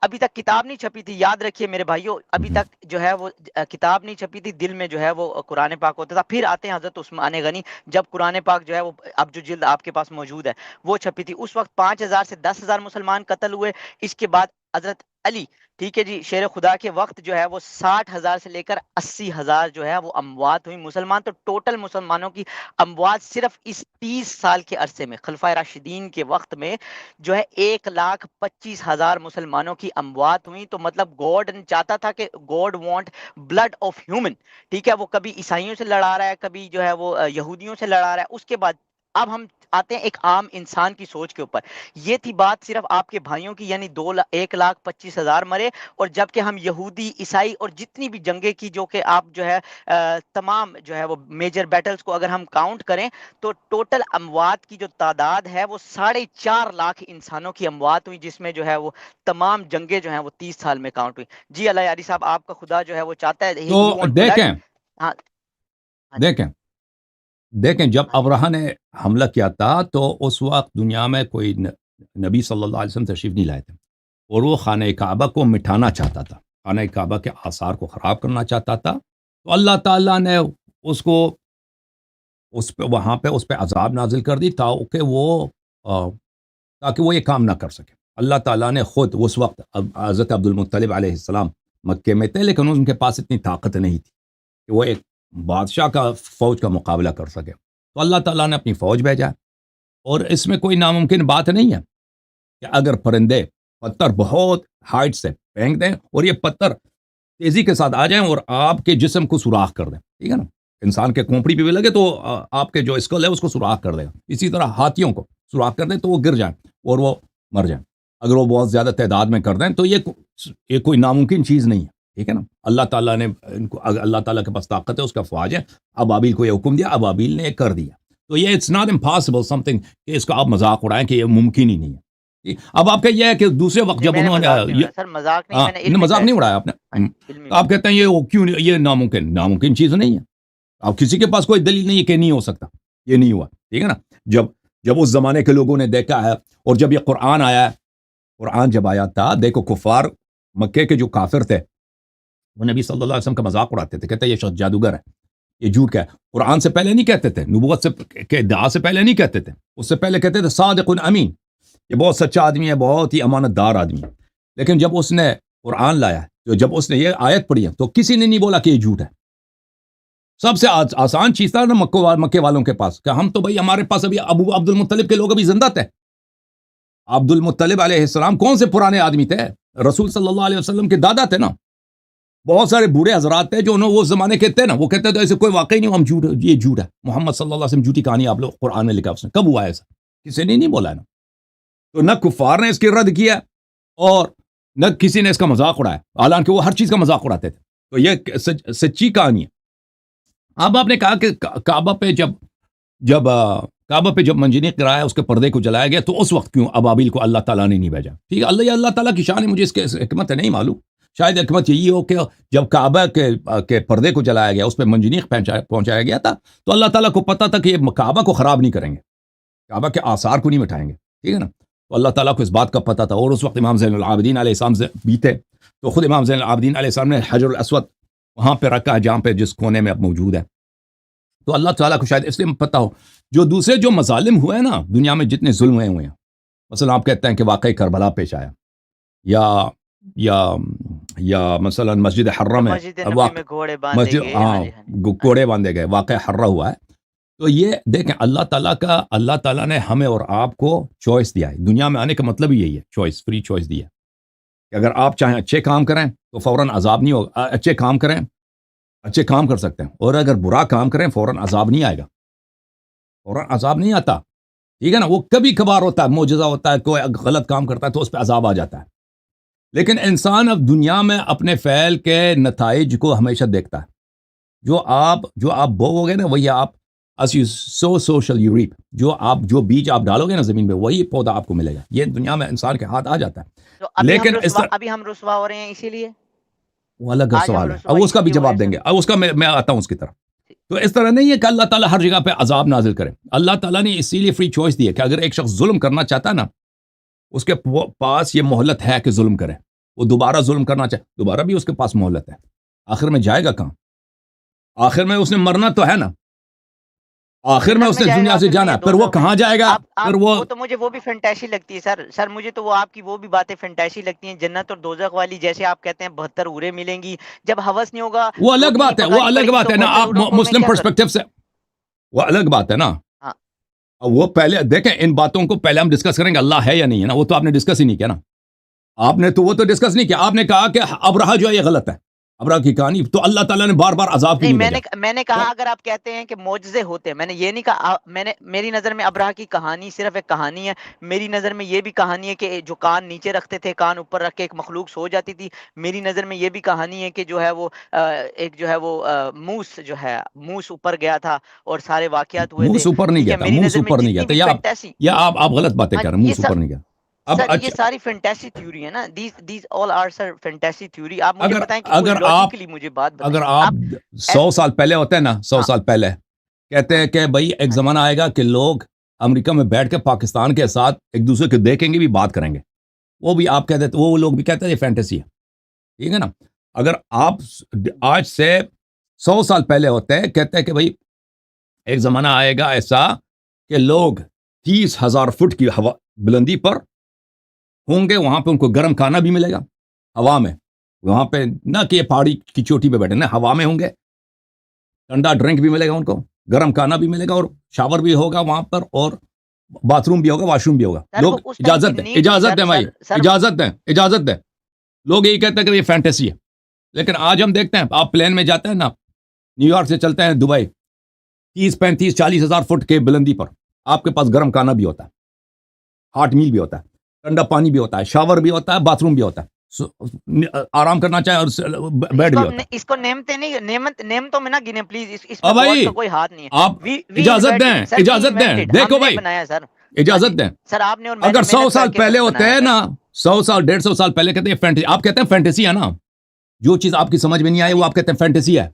ابھی تک کتاب نہیں چھپی تھی, یاد رکھیے میرے بھائیوں, ابھی تک جو ہے وہ کتاب نہیں چھپی تھی, دل میں جو ہے وہ قرآن پاک ہوتا تھا. پھر آتے ہیں حضرت عثمان غنی, جب قرآن پاک جو ہے وہ اب جو جلد آپ کے پاس موجود ہے وہ چھپی تھی. اس وقت 5,000 سے 10,000 مسلمان قتل ہوئے. اس کے بعد حضرت علی, ٹھیک ہے جی, شیر خدا کے وقت جو ہے وہ 60,000 سے لے کر 80,000 جو ہے وہ اموات ہوئی مسلمان. تو ٹوٹل مسلمانوں کی اموات صرف اس 30 سال کے عرصے میں, خلفائے راشدین کے وقت میں جو ہے 1,25,000 مسلمانوں کی اموات ہوئی. تو مطلب گاڈ چاہتا تھا کہ God want blood of human, ٹھیک ہے, وہ کبھی عیسائیوں سے لڑا رہا ہے, کبھی جو ہے وہ یہودیوں سے لڑا رہا ہے. اس کے بعد اب ہم آتے ہیں ایک عام انسان کی سوچ کے اوپر. یہ تھی بات صرف آپ کے بھائیوں کی، یعنی 1,25,000 مرے، اور جبکہ ہم یہودی عیسائی اور جتنی بھی جنگیں کی جو کہ آپ جو ہے تمام جو ہے وہ میجر بیٹلز کو اگر ہم کاؤنٹ کریں تو ٹوٹل اموات کی جو تعداد ہے وہ 4.5 لاکھ انسانوں کی اموات ہوئی، جس میں جو ہے وہ تمام جنگیں جو ہیں وہ 30 سال میں کاؤنٹ ہوئی. جی اللہ یاری صاحب، آپ کا خدا جو ہے وہ چاہتا ہے تو دیکھیں ہاں دیکھیں دیکھیں جب ابرہہ نے حملہ کیا تھا تو اس وقت دنیا میں کوئی نبی صلی اللہ علیہ وسلم تشریف نہیں لائے تھے، اور وہ خانہ کعبہ کو مٹھانا چاہتا تھا، خانہ کعبہ کے آثار کو خراب کرنا چاہتا تھا. تو اللہ تعالیٰ نے اس کو وہاں پہ اس پہ عذاب نازل کر دی تاکہ وہ یہ کام نہ کر سکے. اللہ تعالیٰ نے خود اس وقت حضرت عبد المطلب علیہ السلام مکے میں تھے، لیکن ان کے پاس اتنی طاقت نہیں تھی کہ وہ ایک بادشاہ کا فوج کا مقابلہ کر سکے. تو اللہ تعالیٰ نے اپنی فوج بھیجا، اور اس میں کوئی ناممکن بات نہیں ہے کہ اگر پرندے پتھر بہت ہائٹ سے پھینک دیں اور یہ پتھر تیزی کے ساتھ آ جائیں اور آپ کے جسم کو سوراخ کر دیں، ٹھیک ہے نا، انسان کے کھوپڑی پہ بھی لگے تو آپ کے جو اسکل ہے اس کو سوراخ کر دے گا. اسی طرح ہاتھیوں کو سوراخ کر دیں تو وہ گر جائیں اور وہ مر جائیں. اگر وہ بہت زیادہ تعداد میں کر دیں تو یہ کوئی ناممکن چیز نہیں ہے، ٹھیک ہے نا. اللہ تعالیٰ نے ان کو، اللہ تعالیٰ کے پاس طاقت ہے، اس کا فوج ہے. ابابیل کو یہ حکم دیا، ابابیل نے یہ کر دیا. تو یہ it's not impossible something کہ اس کا آپ مذاق اڑائیں کہ یہ ممکن ہی نہیں ہے. اب آپ کا یہ ہے کہ دوسرے وقت جب انہوں نے مذاق نہیں اڑایا آپ نے، آپ کہتے ہیں یہ کیوں یہ ناممکن چیز نہیں ہے. آپ کسی کے پاس کوئی دلیل نہیں ہے کہ نہیں ہو سکتا، یہ نہیں ہوا، ٹھیک ہے نا. جب اس زمانے کے لوگوں نے دیکھا ہے، اور جب یہ قرآن آیا ہے، قرآن جب آیا تھا، دیکھو کفار مکے کے جو کافر تھے وہ نبی صلی اللہ علیہ وسلم کا مذاق اڑاتے تھے، کہتے ہیں یہ شخص جادوگر ہے، یہ جھوٹ ہے. قرآن سے پہلے نہیں کہتے تھے، نبوت سے کے ادعا سے پہلے نہیں کہتے تھے، اس سے پہلے کہتے تھے صادق امین، یہ بہت سچا آدمی ہے، بہت ہی امانت دار آدمی ہے. لیکن جب اس نے قرآن لایا، جب اس نے یہ آیت پڑھی ہے، تو کسی نے نہیں بولا کہ یہ جھوٹ ہے. سب سے آسان چیز تھا نا مکے والوں کے پاس کہ ہم تو بھائی ہمارے پاس ابھی ابو عبد المطلب کے لوگ ابھی زندہ تھے. عبد المطلب علیہ السلام کون سے پرانے آدمی تھے؟ رسول صلی اللہ علیہ وسلم کے دادا تھے نا. بہت سارے بوڑھے حضرات تھے جو وہ زمانے کے تھے نا، وہ کہتے تھے ایسے کوئی واقعی نہیں، ہم جھوٹ، یہ جھوٹ ہے، محمد صلی اللہ علیہ وسلم جھوٹی کہانی آپ لوگ قرآن میں لکھا، اس نے کب ہوا ایسا؟ کسی نے نہیں بولا ہے نا. تو نہ کفار نے اس کی رد کیا اور نہ کسی نے اس کا مذاق اڑایا، حالانکہ وہ ہر چیز کا مذاق اڑاتے تھے. تو یہ سچی کہانی ہے. اب آپ نے کہا کہ کعبہ پہ جب منجنیق گرایا، اس کے پردے کو جلایا گیا، تو اس وقت کیوں ابابیل کو اللہ تعالیٰ نے نہیں بھیجا؟ ٹھیک ہے، اللہ تعالیٰ کی شان ہے، مجھے اس کے حکمت ہے نہیں معلوم. شاید حکمت یہی ہو کہ جب کعبہ کے پردے کو جلایا گیا، اس پہ منجنیق پہنچایا گیا تھا، تو اللہ تعالیٰ کو پتا تھا کہ یہ کعبہ کو خراب نہیں کریں گے، کعبہ کے آثار کو نہیں مٹھائیں گے، ٹھیک ہے نا. تو اللہ تعالیٰ کو اس بات کا پتا تھا. اور اس وقت امام زین العابدین علیہ السلام بھی تھے، تو خود امام زین العابدین علیہ السلام نے حجر الاسود وہاں پہ رکھا ہے جہاں پہ جس کونے میں اب موجود ہے. تو اللہ تعالیٰ کو شاید اس لیے پتا ہو. جو دوسرے جو مظالم ہوئے نا دنیا میں، جتنے ظلم ہوئے ہیں، مثلا آپ کہتے ہیں کہ واقعی کربلا پیش آیا، یا مثلا مسجد حرم ہے، گھوڑے باندھے گئے، واقعہ حرہ ہوا ہے. تو یہ دیکھیں اللہ تعالیٰ نے ہمیں اور آپ کو چوائس دیا ہے. دنیا میں آنے کا مطلب ہی یہی ہے، چوائس، فری چوائس دی ہے کہ اگر آپ چاہیں اچھے کام کریں تو فوراً عذاب نہیں ہوگا، اچھے کام کریں، اچھے کام کر سکتے ہیں، اور اگر برا کام کریں فوراً عذاب نہیں آئے گا، فوراً عذاب نہیں آتا، ٹھیک ہے نا. وہ کبھی کبھار ہوتا ہے، معجزہ ہوتا ہے، کوئی غلط کام کرتا ہے تو اس پہ عذاب آ جاتا ہے. لیکن انسان اب دنیا میں اپنے فعل کے نتائج کو ہمیشہ دیکھتا ہے. جو آپ بوؤ گے نا وہی آپ سوشل یوریپ، جو بیج آپ ڈالو گے نا زمین میں، وہی پودا آپ کو ملے گا. یہ دنیا میں انسان کے ہاتھ آ جاتا ہے. لیکن ابھی ہم رسوا ہو رہے ہیں، اسی لیے وہ الگ سوال ہے، اب اس کا بھی جواب دیں گے، اب اس کا میں آتا ہوں اس کی طرف. تو اس طرح نہیں ہے کہ اللہ تعالیٰ ہر جگہ پہ عذاب نازل کرے. اللہ تعالیٰ نے اسی لیے فری چوائس دی ہے کہ اگر ایک شخص ظلم کرنا چاہتا ہے نا، اس کے پاس یہ مہلت ہے کہ ظلم کرے. وہ دوبارہ ظلم کرنا چاہے، دوبارہ بھی اس کے پاس مہلت ہے. آخر میں جائے گا کہاں؟ آخر میں اس نے مرنا تو ہے نا، آخر میں اس نے دنیا سے جانا ہے، پھر وہ کہاں جائے گا؟ پھر وہ تو مجھے وہ بھی فینٹیسی لگتی ہے سر مجھے تو وہ آپ کی وہ بھی باتیں فینٹیسی لگتی ہیں، جنت اور دوزخ والی، جیسے آپ کہتے ہیں 72 حوریں ملیں گی. جب ہوس نہیں ہوگا وہ الگ بات ہے، وہ الگ بات ہے نا. آپ مسلم پرسپیکٹو سے وہ الگ بات ہے نا. وہ پہلے دیکھیں، ان باتوں کو پہلے ہم ڈسکس کریں گے اللہ ہے یا نہیں ہے نا. وہ تو آپ نے ڈسکس ہی نہیں کیا نا. آپ نے تو وہ تو ڈسکس نہیں کیا. آپ نے کہا کہ ابرہہ جو ہے یہ غلط ہے. ابرا کی کہانی تو اللہ تعالیٰ نے بار بار عذاب کیوں نہیں، نہیں بھیجا؟ میں نے کہا اگر آپ کہتے ہیں کہ معجزے ہوتے ہیں، میں نے یہ نہیں کہا، میری نظر میں ابراہ کی کہانی صرف ایک کہانی ہے. میری نظر میں یہ بھی کہانی ہے کہ جو کان نیچے رکھتے تھے، کان اوپر رکھ کے ایک مخلوق سو جاتی تھی. میری نظر میں یہ بھی کہانی ہے کہ جو ہے وہ ایک جو ہے وہ موس اوپر گیا تھا اور سارے واقعات ہوئے موس تھے. اوپر نہیں ٹھیک گیا ہے، تھا، میری موس نظر میں اوپر نہیں گیا جتنی تھا، بھی فینٹیسی، یا آپ غلط باتیں کر رہے ہیں، موس اوپر نہیں گیا. اب سر یہ اچھا، ساری فینٹیسی تھیوری ہے نا، these all are sir fantasy theory. آپ مجھے اگر بتائیں کہ کوئی اگر آپ لاجیکلی مجھے بات بتائیں. اگر آپ 100 سال پہلے ہوتے ہیں نا، 100 ہاں سال پہلے کہتے ہاں ہیں کہ بھائی ایک ہاں جی زمانہ آئے گا کہ لوگ امریکہ میں بیٹھ کے پاکستان کے ساتھ ایک دوسرے کو دیکھیں گے بھی، بات کریں گے. وہ بھی آپ کہتے وہ لوگ بھی کہتے ہیں یہ فینٹیسی ہے. ٹھیک ہے نا. اگر آپ آج سے 100 سال پہلے ہوتے ہیں، کہتے ہیں کہ بھائی ایک زمانہ آئے گا ایسا کہ لوگ 30,000 فٹ کی ہوا بلندی پر ہوں گے، وہاں پہ ان کو گرم کھانا بھی ملے گا ہوا میں. وہاں پہ نہ کہ یہ پہاڑی کی چوٹی پہ بیٹھے، نہ ہوا میں ہوں گے، ٹھنڈا ڈرنک بھی ملے گا ان کو، گرم کھانا بھی ملے گا، اور شاور بھی ہوگا وہاں پر، اور باتھ روم بھی ہوگا، واش روم بھی ہوگا. سر، لوگ وہ اس ٹائم کی اجازت دیں، نیڈ تھی اجازت دیں بھائی، سر اجازت دیں، اجازت دیں. لوگ یہی کہتے ہیں کہ یہ فینٹیسی ہے. لیکن آج ہم دیکھتے ہیں، آپ پلین میں جاتے ہیں نا، نیو یارک سے چلتے ہیں دبئی، 30 35 40 ہزار فٹ کے بلندی پر آپ کے پاس گرم کھانا بھی ہوتا ہے، ہاٹ میل بھی ہوتا ہے، ٹھنڈا پانی بھی ہوتا ہے، شاور بھی ہوتا ہے، باتھ روم بھی ہوتا ہے، آرام کرنا چاہے اور بیڈ بھی ہوتا ہے. اس کو نعمتوں میں نہ گنے پلیز. اس میں اب گاڈ بھائی کا کوئی ہاتھ نہیں ہے. آپ وی اجازت انوینٹڈ دیں، سر، وی اجازت دیں، انوینٹڈ، ہم دیکھو نے بھائی، بنایا سر. ہاں جی اجازت دیں. سر، آپ نے اور میں نے اگر 100 محنت کر سال کے پہلے ہوتے بنایا ہیں سر. نا، 100 سال 150 سال پہلے کہتے ہیں فینٹیسی، آپ کہتے ہیں فینٹیسی ہے نا. جو چیز آپ کی سمجھ میں نہیں ہاں آئی جی وہ آپ کہتے ہیں فینٹیسی ہے.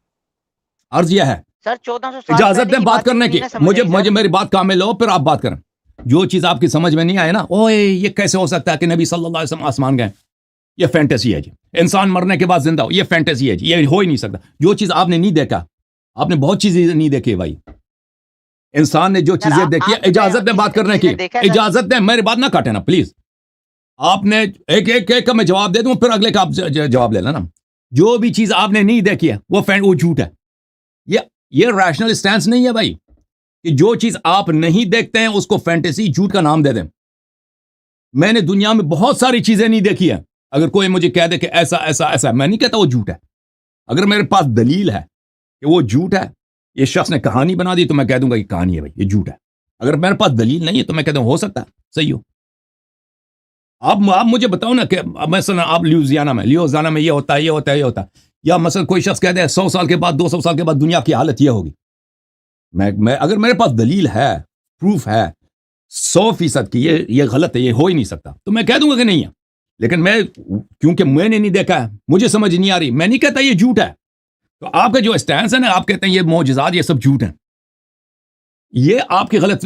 عرض یہ ہے، سر، 1400 سال اجازت پہلے دیں کی بات باتیں کرنے بھی کی. نہیں نا سمجھ آئی سر. مجھے میری بات کامل ہو پھر آپ بات کریں. جو چیز آپ کی سمجھ میں نہیں آئے نا، اوے یہ کیسے ہو سکتا ہے کہ نبی صلی اللہ علیہ وسلم آسمان گئے، یہ فینٹیسی ہے جی. انسان مرنے کے بعد زندہ ہو، یہ فینٹیسی ہے جی، یہ ہو ہی نہیں سکتا. جو چیز آپ نے نہیں دیکھا، آپ نے بہت چیزیں نہیں دیکھی بھائی. انسان نے جو سر چیزیں دیکھی ہے، آپ بتائیں، اجازت دیں بات کرنے کسی نے کی، دیکھا ہے سر؟ اجازت دیں، میری بات نہ کاٹے نا پلیز. آپ نے ایک کا میں جواب دے دوں، پھر اگلے کا آپ جواب لے لینا. جو بھی چیز آپ نے نہیں دیکھی ہے وہ جھوٹ ہے. یہ ریشنل اسٹینس نہیں ہے بھائی، کہ جو چیز آپ نہیں دیکھتے ہیں اس کو فینٹیسی، جھوٹ کا نام دے دیں. میں نے دنیا میں بہت ساری چیزیں نہیں دیکھی ہیں. اگر کوئی مجھے کہہ دے کہ ایسا ایسا ایسا، میں نہیں کہتا وہ جھوٹ ہے. اگر میرے پاس دلیل ہے کہ وہ جھوٹ ہے، یہ شخص نے کہانی بنا دی، تو میں کہہ دوں گا یہ کہانی ہے بھائی، یہ جھوٹ ہے. اگر میرے پاس دلیل نہیں ہے تو میں کہتا ہوں ہو سکتا ہے صحیح ہو. آپ مجھے بتاؤ نا کہ مثلا آپ لیوزیانا میں یہ ہوتا ہے، یہ ہوتا ہے، یہ ہوتا ہے. یا مثلا کوئی شخص کہہ دے 100 سال کے بعد، 200 سال کے بعد دنیا کی حالت یہ ہوگی. میں اگر میرے پاس دلیل ہے، پروف ہے 100% کی یہ غلط ہے، یہ ہو ہی نہیں سکتا، تو میں کہہ دوں گا کہ نہیں ہے. لیکن کیونکہ میں نے نہیں دیکھا ہے، مجھے سمجھ نہیں آ رہی، میں نہیں کہتا یہ جھوٹ ہے. تو آپ کا جو اسٹینس ہے نا، آپ کہتے ہیں یہ معجزات یہ سب جھوٹ ہیں، یہ آپ کی غلط،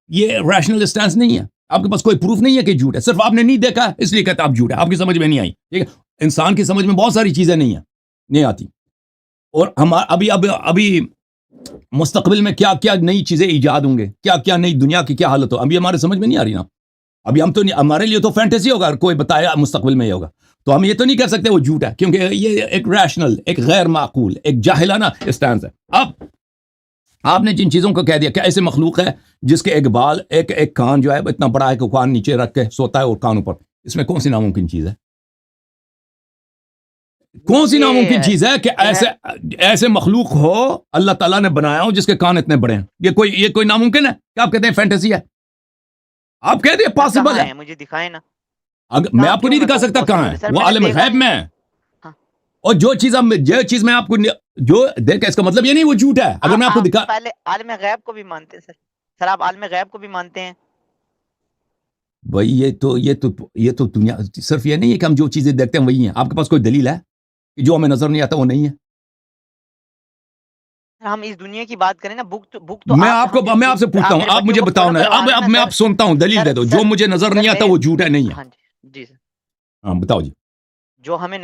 یہ ریشنل اسٹینس نہیں ہے. آپ کے پاس کوئی پروف نہیں ہے کہ جھوٹ ہے، صرف آپ نے نہیں دیکھا اس لیے کہتے آپ جھوٹ ہے، آپ کی سمجھ میں نہیں آئی. ٹھیک ہے، انسان کی سمجھ میں بہت ساری چیزیں نہیں آتی. اور ہم ابھی مستقبل میں کیا کیا نئی چیزیں ایجاد ہوں گے، کیا کیا نئی دنیا کی کیا حالت ہو، ابھی ہمارے سمجھ میں نہیں آ رہی نا. ابھی ہم تو نہیں، ہمارے لیے تو فینٹیسی ہوگا، کوئی بتایا مستقبل میں یہ ہوگا، تو ہم یہ تو نہیں کہہ سکتے وہ جھوٹ ہے، کیونکہ یہ ایک ریشنل، ایک غیر معقول، ایک جاہلانہ اسٹینس ہے. اب آپ نے جن چیزوں کو کہہ دیا کہ ایسے مخلوق ہے جس کے ایک بال، ایک کان جو ہے اتنا بڑا ہے کہ کان نیچے رکھ کے سوتا ہے اور کان اوپر، اس میں کون سی ناممکن چیز ہے؟ کون سی ناممکن چیز ہے کہ ایسے مخلوق ہو اللہ تعالیٰ نے بنایا ہو جس کے کان اتنے بڑے ہیں؟ یہ کوئی ناممکن ہے کہ آپ کہتے ہیں فینٹیسی ہے؟ آپ کہتے ہیں پاسبل ہے. مجھے دکھائیں نا. میں آپ کو نہیں دکھا سکتا کہاں ہے، وہ عالم غیب میں ہے. اور جو چیز میں آپ کو جو دیکھا، اس کا مطلب یہ نہیں وہ جھوٹ ہے. اگر میں آپ کو دکھا، پہلے عالم غیب کو بھی مانتے ہیں سر آپ عالم غیب کو بھی مانتے ہیں بھائی. یہ تو دنیا صرف یہ نہیں ہے کہ ہم جو چیزیں دیکھتے ہیں وہی ہیں. آپ کے پاس کوئی دلیل ہے کہ جو ہمیں نظر نہیں آتا وہ نہیں ہے؟ ہم اس دنیا کی بات کریں نا، بک تو میں آپ سے پوچھتا ہوں، آپ مجھے بتاؤ نا. اب میں آپ سنتا ہوں، دلیل دے دو. جو مجھے نظر نہیں آتا وہ جھوٹ ہے، نہیں ہے. ہاں جی سر. ہاں بتاؤ جی. جو ہمیں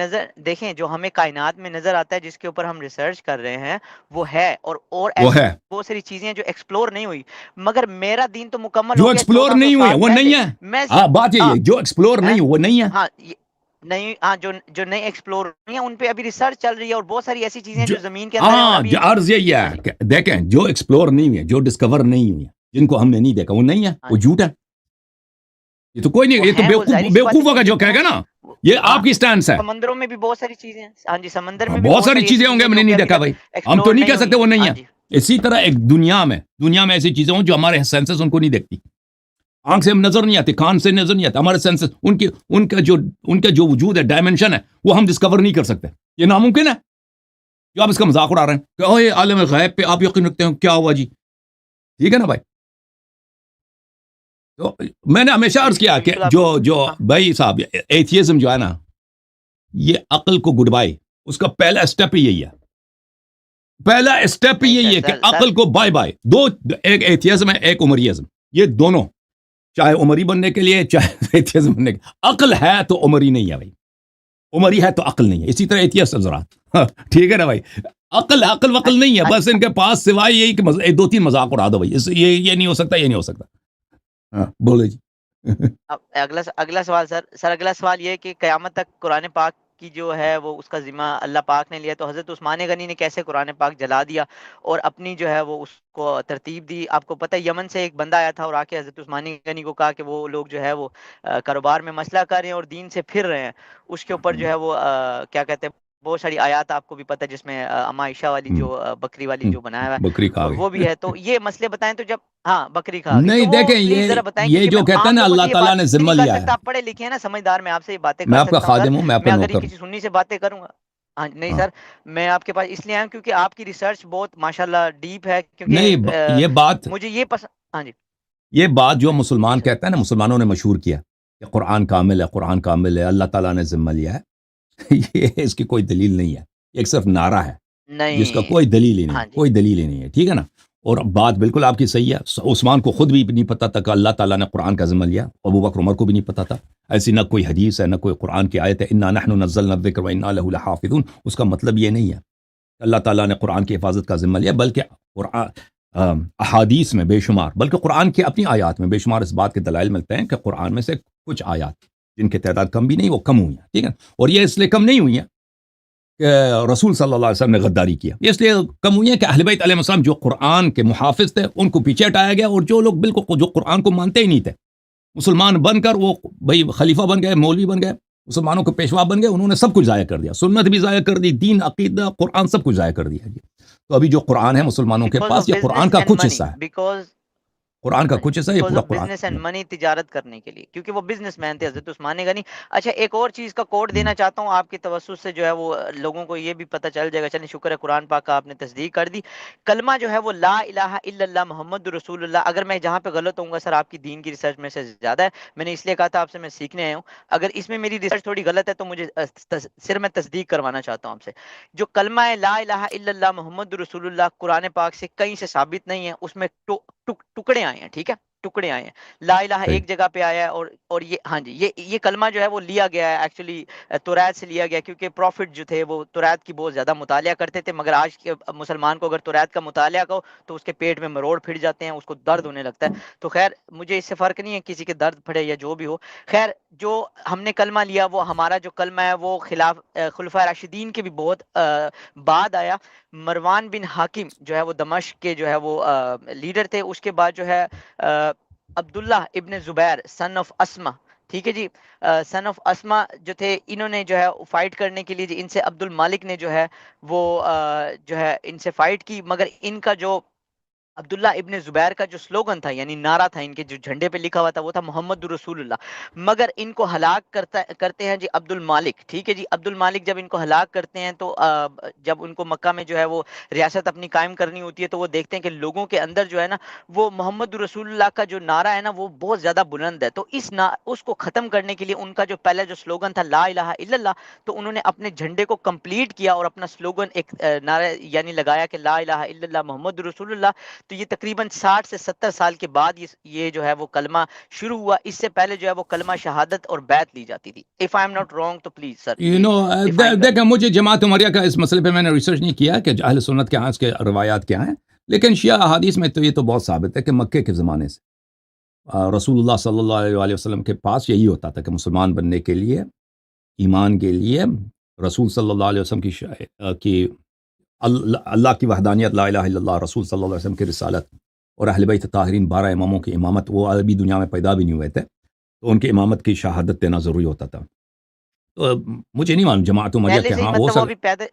دیکھیں، جو ہمیں کائنات میں نظر آتا ہے، جس کے اوپر ہم ریسرچ کر رہے ہیں، وہ ہے. اور بہت ساری چیزیں جو ایکسپلور نہیں ہوئی. مگر میرا دین تو مکمل جو ہو گیا ایکسپلور 1400 نہیں ہوئے سال وہ نہیں پہلے. ہے. ہاں بات یہی ہے، جو ایکسپلور نہیں ہوئے وہ نہیں ہے. ہاں نہیں، جو نئی ایکسپلور ہوئی ہیں ان پہ ابھی ریسرچ چل رہی ہے، اور بہت ساری ایسی چیزیں جو زمین کے اندر ہیں. جو عرض یہی ہے کہ دیکھیں، جو ایکسپلور نہیں ہوئے، جو ڈسکور نہیں ہوئے، جن کو ہم نے نہیں دیکھا وہ نہیں ہے، وہ جھوٹ ہے. یہ تو کوئی نہیں, یہ تو بیوقوفوں کا جو کہے گا نا, یہ آپ کی سٹینس ہے. سمندروں میں بھی بہت ساری چیزیں ہیں, ہاں جی سمندر میں بھی بہت ساری چیزیں ہوں گے, ہم نے نہیں دیکھا بھائی, ہم تو نہیں کہہ سکتے وہ نہیں ہے. اسی طرح ایک دنیا میں ایسی چیزیں ہوں جو ہمارے سینسز ان کو نہیں دیکھتی, آنکھ سے نظر نہیں آتی, کان سے نظر نہیں آتی, ہمارے سینسز ان کا جو وجود ہے, ڈائمنشن ہے, وہ ہم ڈسکور نہیں کر سکتے. یہ ناممکن ہے. جو آپ اس کا مذاق اڑا رہے ہیں کہ اوہ عالم غیب پہ آپ یقین رکھتے ہیں, کیا ہوا جی, ٹھیک ہے نا بھائی. تو میں نے ہمیشہ عرض کیا کہ جو بھائی صاحب ایتھیزم جو ہے نا, یہ عقل کو گڈ بائی, اس کا پہلا اسٹیپ یہی ہے. پہلا اسٹیپ یہی ہے کہ عقل کو بائے بائے. ایک ایتھیزم ہے, ایک عمریزم, یہ دونوں, چاہے عمری بننے کے لیے چاہے ایتھیزم بننے کے, عقل ہے تو عمری نہیں ہے بھائی, عمری ہے تو عقل نہیں ہے. اسی طرح ایتھیسٹ حضرات, ٹھیک ہے نا بھائی, عقل وقل نہیں ہے, بس ان کے پاس سوائے یہی کہ دو تین مذاق اڑا دو بھائی, یہ نہیں ہو سکتا, یہ نہیں ہو سکتا. ہاں بولے جی. اگلا سوال سر اگلا سوال یہ کہ قیامت تک قرآن پاک کی جو ہے وہ اس کا ذمہ اللہ پاک نے لیا, تو حضرت عثمان غنی نے کیسے قرآن پاک جلا دیا اور اپنی جو ہے وہ اس کو ترتیب دی. آپ کو پتہ ہے یمن سے ایک بندہ آیا تھا اور آ کے حضرت عثمان غنی کو کہا کہ وہ لوگ جو ہے وہ کاروبار میں مسئلہ کر رہے ہیں اور دین سے پھر رہے ہیں. اس کے اوپر جو ہے وہ کیا کہتے ہیں, بہت ساری آیات آپ کو بھی پتہ ہے, جس میں اما عائشہ والی جو بکری والی جو بنایا ہوا بکری کھا ہے وہ بھی ہے. تو یہ مسئلے بتائیں تو جب ہاں بکری کھا گئی, نہیں تو دیکھیں, یہ جو کہتے ہیں نا اللہ تعالیٰ نے ذمہ لیا ہے. آپ پڑھے لکھے ہیں نا, سمجھدار, میں آپ سے یہ باتیں میں کر آپ کا سکتا ہوں. خادم ہوں, میں آپ کا اگر نوکر کسی سنی سے باتیں کروں گا, ہاں نہیں سر, میں آپ کے پاس اس لیے آیا ہوں کیونکہ آپ کی ریسرچ بہت ماشاءاللہ ڈیپ ہے. نہیں, یہ بات مجھے یہ پسند, ہاں جی, یہ بات جو مسلمان کہتا ہے نا, مسلمانوں نے مشہور کیا کہ قرآن کامل ہے, قرآن کامل ہے, اللہ تعالیٰ نے ذمہ لیا ہے. یہ اس کی کوئی دلیل نہیں ہے, ایک صرف نعرہ ہے جس کا کوئی دلیل ہی نہیں, کوئی دلیل ہی نہیں ہے, ٹھیک ہے نا. اور بات بالکل آپ کی صحیح ہے. عثمان کو خود بھی نہیں پتا تھا کہ اللہ تعالیٰ نے قرآن کا ذمہ لیا, ابو بکر عمر کو بھی نہیں پتا تھا. ایسی نہ کوئی حدیث ہے, نہ کوئی قرآن کی آیت ہے, انا نحن نزلنا الذکر وانا لہ لحافظون. اس کا مطلب یہ نہیں ہے اللہ تعالیٰ نے قرآن کی حفاظت کا ذمہ لیا, بلکہ قرآن احادیث میں بے شمار, بلکہ قرآن کی اپنی آیات میں بے شمار اس بات کے دلائل ملتے ہیں کہ قرآن میں سے کچھ آیات جن کی تعداد کم بھی نہیں, وہ کم ہوئی ہیں, ٹھیک ہے. اور یہ اس لیے کم نہیں ہوئی ہیں کہ رسول صلی اللہ علیہ وسلم نے غداری کیا, یہ اس لیے کم ہوئی ہیں کہ اہل بیت علیہ السلام جو قرآن کے محافظ تھے ان کو پیچھے ہٹایا گیا, اور جو لوگ بالکل جو قرآن کو مانتے ہی نہیں تھے, مسلمان بن کر وہ بھائی خلیفہ بن گئے, مولوی بن گئے, مسلمانوں کے پیشوا بن گئے, انہوں نے سب کچھ ضائع کر دیا, سنت بھی ضائع کر دی, دین, عقیدہ, قرآن سب کچھ ضائع کر دیا جی. تو ابھی جو قرآن ہے مسلمانوں کے پاس, یہ قرآن کا کچھ حصہ ہے, قرآن کا کچھ حصہ, یہ پورا قرآن. بزنس اینڈ منی, تجارت کرنے کے لیے, کیونکہ وہ بزنس مین تھے حضرت عثمان غنی. اچھا, ایک اور چیز کا کوڈ دینا چاہتا ہوں آپ کے توسط سے, جو ہے وہ لوگوں کو یہ بھی پتہ چل جائے گا. چلیں شکر ہے قرآن پاک کا آپ نے تصدیق کر دی. کلمہ جو ہے وہ لا الہ الا اللہ محمد رسول اللہ, اگر میں جہاں پہ غلط ہوں گا سر, آپ کی دین کی ریسرچ میں سے زیادہ ہے, میں نے اس لیے کہا تھا آپ سے میں سیکھنے آیا ہوں. اگر اس میں میری ریسرچ تھوڑی غلط ہے تو مجھے صرف میں تصدیق کروانا چاہتا ہوں آپ سے. جو کلمہ ہے لا الہ الا اللہ محمد رسول اللہ, قرآن پاک سے کہیں سے ثابت نہیں ہے, اس میں ٹکڑے آئے ہیں, ٹھیک ہے, ٹکڑے آئے ہیں. لا الہ ایک جگہ پہ آیا ہے, اور یہ ہاں جی, یہ کلمہ جو ہے وہ لیا گیا ہے ایکچولی توریت سے لیا گیا, کیونکہ پروفٹ جو تھے وہ توریت کی بہت زیادہ مطالعہ کرتے تھے. مگر آج کے مسلمان کو اگر توریت کا مطالعہ کرو تو اس کے پیٹ میں مروڑ پھٹ جاتے ہیں, اس کو درد ہونے لگتا ہے. تو خیر مجھے اس سے فرق نہیں ہے کسی کے درد پھڑے یا جو بھی ہو. خیر, جو ہم نے کلمہ لیا وہ ہمارا جو کلمہ ہے وہ خلاف خلفائے راشدین کے بھی بہت بعد آیا. مروان بن حاکم جو ہے وہ دمشق کے جو ہے وہ لیڈر تھے. اس کے بعد جو ہے عبداللہ ابن زبیر سن آف اسما, ٹھیک ہے جی, سن آف اسما جو تھے, انہوں نے جو ہے فائٹ کرنے کے لیے ان سے عبد المالک نے جو ہے وہ جو ہے ان سے فائٹ کی. مگر ان کا جو عبداللہ ابن زبیر کا جو سلوگن تھا, یعنی نعرہ تھا ان کے جو جھنڈے پہ لکھا ہوا تھا, وہ تھا محمد رسول اللہ. مگر ان کو ہلاک کرتے ہیں جی عبد المالک, ٹھیک ہے جی. عبد المالک جب ان کو ہلاک کرتے ہیں تو جب ان کو مکہ میں جو ہے وہ ریاست اپنی قائم کرنی ہوتی ہے, تو وہ دیکھتے ہیں کہ لوگوں کے اندر جو ہے نا وہ محمد رسول اللہ کا جو نعرہ ہے نا وہ بہت زیادہ بلند ہے. تو اس کو ختم کرنے کے لیے ان کا جو پہلا جو سلوگن تھا لا الہ الا اللہ, تو انہوں نے اپنے جھنڈے کو کمپلیٹ کیا اور اپنا سلوگن ایک نعرہ یعنی لگایا کہ لا الہ الا اللہ محمد رسول اللہ. تو یہ تقریباً 60 سے 70 سال کے بعد یہ جو ہے وہ کلمہ شروع ہوا. اس سے پہلے جو ہے وہ کلمہ شہادت اور بیعت لی جاتی تھی. If I am not wrong تو پلیز سر. دیکھیں, مجھے جماعت عمریہ کا اس مسئلے پہ میں نے ریسرچ نہیں کیا کہ اہل سنت کے آج کے روایات کیا ہیں, لیکن شیعہ احادیث میں تو یہ تو بہت ثابت ہے کہ مکے کے زمانے سے رسول اللہ صلی اللہ علیہ وسلم کے پاس یہی ہوتا تھا کہ مسلمان بننے کے لیے, ایمان کے لیے, رسول صلی اللہ علیہ وسلم کی اللہ کی وحدانیت, لا الہ الا اللہ, رسول صلی اللہ علیہ وسلم کی رسالت, اور اہل بیت طاہرین 12 اماموں کی امامت. وہ عربی دنیا میں پیدا بھی نہیں ہوئے تھے, تو ان کی امامت کی شہادت دینا ضروری ہوتا تھا. تو مجھے نہیں معلوم جماعت عمریہ پہلے کے سے ہی ہاں ہو مطلب وہ سکتا. بھی پیدا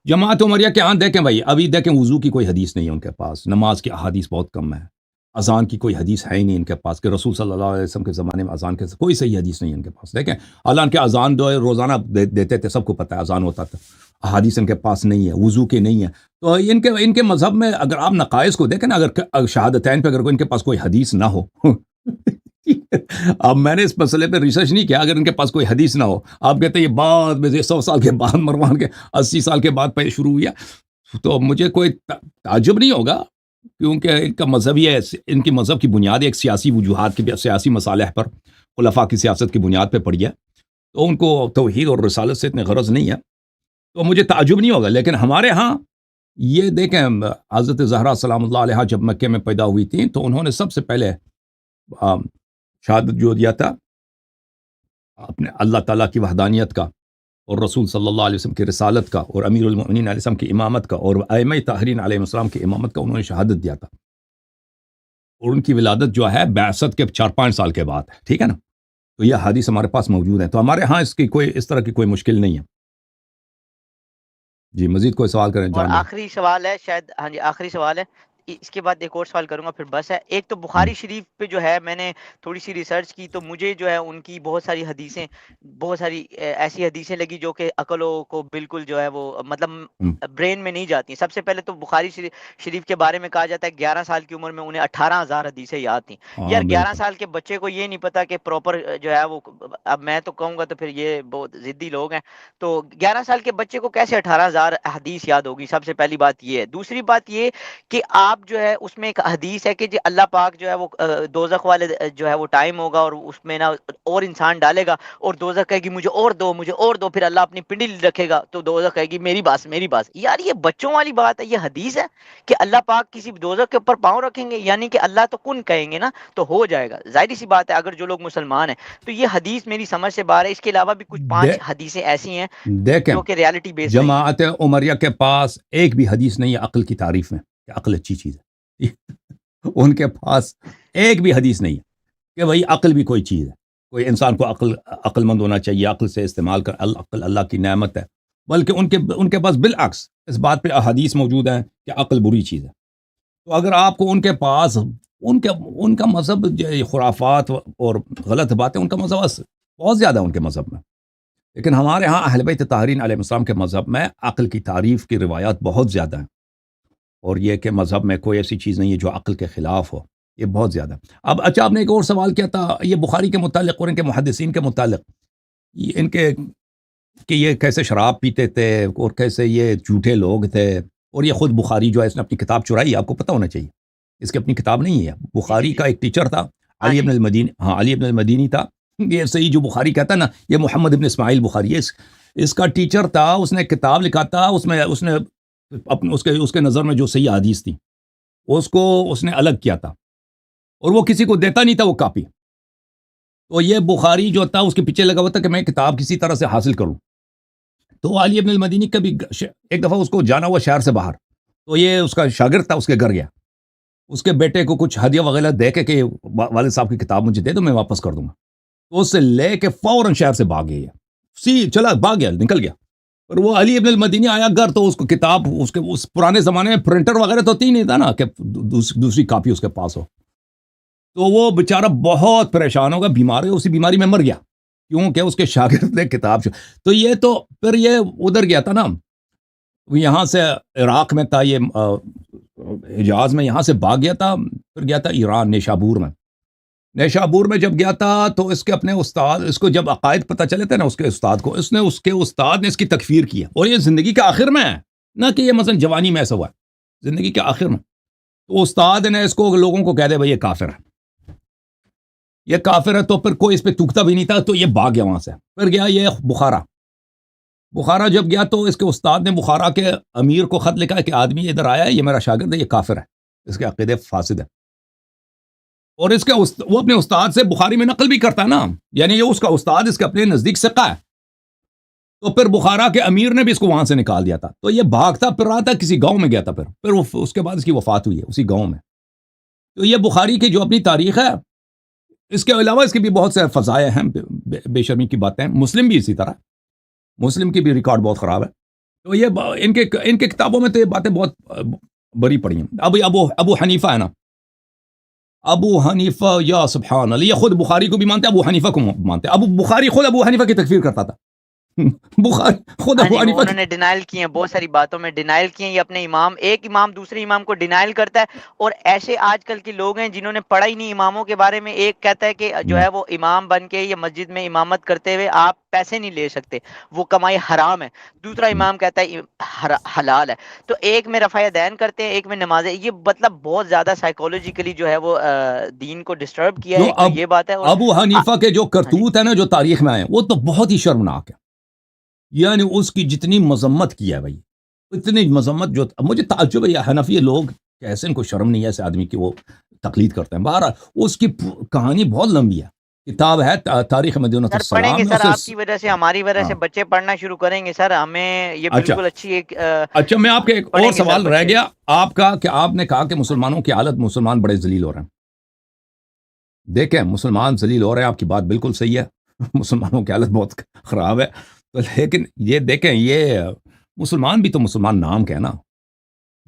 جماعت عمریہ کے ہاں دیکھیں بھائی، ابھی دیکھیں وضو کی کوئی حدیث نہیں ہے ان کے پاس، نماز کی احادیث بہت کم ہے، اذان کی کوئی حدیث ہے ہی نہیں ان کے پاس کہ رسول صلی اللہ علیہ وسلم کے زمانے میں اذان کے کوئی صحیح حدیث نہیں ہے ان کے پاس. دیکھیں حالانکہ اذان دو روزانہ دیتے تھے، سب کو پتہ ہے اذان ہوتا تھا، احادیث ان کے پاس نہیں ہے، وضو کے نہیں ہے. تو ان کے مذہب میں اگر آپ نقائص کو دیکھیں نا، اگر شہادتین پہ اگر ان کے پاس کوئی حدیث نہ ہو اب میں نے اس مسئلے پہ ریسرچ نہیں کیا، اگر ان کے پاس کوئی حدیث نہ ہو، آپ کہتے ہیں یہ بعد میں 100 سال کے بعد مروان کے 80 سال کے بعد پہ شروع ہوا، تو مجھے کوئی تعجب نہیں ہوگا، کیونکہ ان کا مذہب یہ ہے، ان کی مذہب کی بنیاد ایک سیاسی وجوہات کی، سیاسی مصالح پر، خلفاء کی سیاست کی بنیاد پہ پڑی ہے، تو ان کو توحید اور رسالت سے اتنے غرض نہیں ہے، تو مجھے تعجب نہیں ہوگا. لیکن ہمارے ہاں یہ دیکھیں، حضرت زہرا سلام اللہ علیہا جب مکے میں پیدا ہوئی تھیں تو انہوں نے سب سے پہلے شہادت جو دیا تھا اپنے اللہ تعالیٰ کی وحدانیت کا، اور رسول صلی اللہ علیہ وسلم کی رسالت کا، اور امیر المؤمنین علیہ السلام کی امامت کا، اور ائمہ طاہرین علیہ السلام کی امامت کا انہوں نے شہادت دیا تھا. اور ان کی ولادت جو ہے بعثت کے 4-5 سال کے بعد ہے، ٹھیک ہے نا. تو یہ حدیث ہمارے پاس موجود ہے، تو ہمارے ہاں اس طرح کی کوئی مشکل نہیں ہے. جی مزید کوئی سوال کریں اور جان بھائی. آخری سوال ہے شاید، ہاں جی آخری سوال ہے، اس کے بعد ایک اور سوال کروں گا پھر بس ہے. ایک تو بخاری شریف پہ جو ہے میں نے تھوڑی سی ریسرچ کی تو مجھے جو ہے ان کی بہت ساری حدیثیں، بہت ساری ایسی حدیثیں لگی جو کہ عقلوں کو بالکل جو ہے وہ مطلب برین میں نہیں جاتی. سب سے پہلے تو بخاری شریف کے بارے میں کہا جاتا ہے 11 سال کی عمر میں انہیں 18,000 حدیثیں یاد تھیں. یار 11 سال کے بچے کو یہ نہیں پتا کہ پراپر جو ہے وہ، اب میں تو کہوں گا تو پھر یہ بہت ضدی لوگ ہیں، تو 11 سال کے بچے کو کیسے 18,000 حدیث یاد ہوگی؟ سب سے پہلی بات یہ ہے. دوسری بات یہ کہ آپ جو ہے اس میں ایک حدیث ہے کہ جو اللہ پاک جو ہے وہ دوزخ والے جو ہے وہ ٹائم ہوگا اور اس میں نا اور انسان ڈالے گا اور دوزخ کہے گی مجھے اور دو، مجھے اور دو، پھر اللہ اپنی پنڈلی رکھے گا تو دوزخ کہے گی میری بات میری بات. یار یہ بچوں والی بات ہے، یہ حدیث ہے کہ اللہ پاک کسی دوزخ کے اوپر پاؤں رکھیں گے؟ یعنی کہ اللہ تو کن کہیں گے نا تو ہو جائے گا. ظاہری سی بات ہے اگر جو لوگ مسلمان ہیں تو یہ حدیث میری سمجھ سے باہر ہے. اس کے علاوہ بھی کچھ 5 حدیثیں ایسی ہیں دیکھیں جو کہ ریالٹی بیس نہیں ہے. جماعت عمریہ کے پاس ایک بھی حدیث نہیں ہے عقل کی تعریف میں کہ عقل اچھی چیز ہے. ان کے پاس ایک بھی حدیث نہیں ہے کہ بھائی عقل بھی کوئی چیز ہے، کوئی انسان کو عقل مند ہونا چاہیے، عقل سے استعمال کر، عقل اللہ کی نعمت ہے. بلکہ ان کے پاس بالعکس اس بات پہ احادیث موجود ہیں کہ عقل بری چیز ہے. تو اگر آپ کو ان کے پاس ان کا مذہب خرافات اور غلط باتیں، ان کا مذہب بہت زیادہ ہے ان کے مذہب میں. لیکن ہمارے ہاں اہل بیت طاہرین علیہ السلام کے مذہب میں عقل کی تعریف کی روایات بہت زیادہ ہیں، اور یہ کہ مذہب میں کوئی ایسی چیز نہیں ہے جو عقل کے خلاف ہو، یہ بہت زیادہ. اب اچھا آپ نے ایک اور سوال کیا تھا یہ بخاری کے متعلق اور ان کے محدثین کے متعلق، ان کے کہ یہ کیسے شراب پیتے تھے اور کیسے یہ جھوٹے لوگ تھے. اور یہ خود بخاری جو ہے اس نے اپنی کتاب چرائی، آپ کو پتہ ہونا چاہیے اس کی اپنی کتاب نہیں ہے. بخاری کا ایک ٹیچر تھا علی ابن المدینی، علی ابن المدینی تھا. یہ صحیح جو بخاری کہتا نا، یہ محمد ابن اسماعیل بخاری ہے، اس کا ٹیچر تھا. اس نے کتاب لکھا تھا، اس نے اس کے نظر میں جو صحیح حدیث تھی اس کو اس نے الگ کیا تھا اور وہ کسی کو دیتا نہیں تھا وہ کاپی. تو یہ بخاری جو تھا اس کے پیچھے لگا ہوا تھا کہ میں کتاب کسی طرح سے حاصل کروں. تو علی ابن المدینی کبھی ایک دفعہ اس کو جانا ہوا شہر سے باہر، تو یہ اس کا شاگرد تھا، اس کے گھر گیا، اس کے بیٹے کو کچھ ہدیہ وغیرہ دے کے کہ والد صاحب کی کتاب مجھے دے دو میں واپس کر دوں گا. تو اس سے لے کے فوراً شہر سے بھاگ گیا، بھاگ گیا، نکل گیا. اور وہ علی ابن المدینی آیا گھر تو اس کو کتاب، اس پرانے زمانے میں پرنٹر وغیرہ تو نہیں تھا نا کہ دوسری کاپی اس کے پاس ہو. تو وہ بیچارہ بہت پریشان ہوگا، بیمار ہے، اسی بیماری میں مر گیا کیونکہ اس کے شاگرد نے کتاب. تو یہ تو پھر یہ ادھر گیا تھا نا، یہاں سے عراق میں تھا، یہ حجاز میں، یہاں سے بھاگ گیا تھا، پھر گیا تھا ایران نیشابور میں جب گیا تھا تو اس کے اپنے استاد، اس کو جب عقائد پتہ چلے تھے نا اس کے استاد کو، اس کے استاد نے اس کی تکفیر کیا. اور یہ زندگی کے آخر میں ہے، نہ کہ یہ مثلا جوانی میں ایسا ہوا ہے، زندگی کے آخر میں. تو استاد نے اس کو لوگوں کو کہہ دے بھائی یہ کافر ہے، یہ کافر ہے. تو پھر کوئی اس پہ تکتا بھی نہیں تھا، تو یہ بھاگ گیا وہاں سے. پھر گیا یہ بخارا جب گیا تو اس کے استاد نے بخارا کے امیر کو خط لکھا کہ آدمی ادھر آیا ہے، یہ میرا شاگرد ہے، یہ کافر ہے، اس کے عقیدے فاسد ہے. اور وہ اپنے استاد سے بخاری میں نقل بھی کرتا ہے نا، یعنی یہ اس کا استاد اس کے اپنے نزدیک ثقہ ہے. تو پھر بخارا کے امیر نے بھی اس کو وہاں سے نکال دیا تھا. تو یہ بھاگتا پھر رہا تھا، کسی گاؤں میں گیا تھا، پھر اس کے بعد اس کی وفات ہوئی ہے اسی گاؤں میں. تو یہ بخاری کی جو اپنی تاریخ ہے اس کے علاوہ اس کے بھی بہت سے فضائع ہیں، بے شرمی کی باتیں ہیں. مسلم بھی اسی طرح، مسلم کی بھی ریکارڈ بہت خراب ہے. تو یہ ان کے کتابوں میں تو یہ باتیں بہت بری پڑی ہیں. ابو حنیفہ ہے نا، ابو حنیفہ، یا سبحان اللہ، یہ خود بخاری کو بھی مانتے، ابو حنیفہ کو مانتے. بخاری خود ابو حنیفہ کی تکفیر کرتا تھا. بخاری خود ابو حنیفہ انہوں نے ڈینائل کیے ہیں، بہت ساری باتوں میں ڈینائل کیے ہیں. یہ اپنے امام، ایک امام دوسرے امام کو ڈینائل کرتا ہے. اور ایسے آج کل کے لوگ ہیں جنہوں نے پڑھا ہی نہیں اماموں کے بارے میں. ایک کہتا ہے کہ جو ہے وہ امام بن کے یا مسجد میں امامت کرتے ہوئے آپ پیسے نہیں لے سکتے، وہ کمائی حرام ہے. دوسرا امام کہتا ہے حلال ہے. تو ایک میں رفع دین کرتے ہیں، ایک میں نمازیں. یہ مطلب بہت زیادہ سائیکولوجیکلی جو ہے وہ دین کو ڈسٹرب کیا ہے. ایک تو یہ بات ہے. اور ابو حنیفہ کے جو کرتوت ہے نا، جو تاریخ میں آئے، وہ تو بہت ہی شرمناک ہے. یعنی اس کی جتنی مذمت کی ہے بھائی، اتنی مذمت، جو مجھے تعجب ہے، یہ حنفی لوگ کیسے ان کو شرم نہیں ہے ایسے آدمی کی وہ تقلید کرتے ہیں. بہرحال اس کی کہانی بہت لمبی ہے، کتاب ہے تاریخ مدینہ السلام. پڑھیں گے سر، آپ کی وجہ سے، ہماری وجہ سے بچے پڑھنا شروع کریں گے سر. ہمیں یہ بالکل اچھی ایک اچھا، میں آپ کے ایک اور سوال رہ گیا آپ کا، کہ آپ نے کہا کہ مسلمانوں کی حالت، مسلمان بڑے ذلیل ہو رہے ہیں. دیکھیں، مسلمان ذلیل ہو رہے ہیں، آپ کی بات بالکل صحیح ہے. مسلمانوں کی حالت بہت خراب ہے. لیکن یہ دیکھیں، یہ مسلمان بھی تو مسلمان نام کے ہے نا.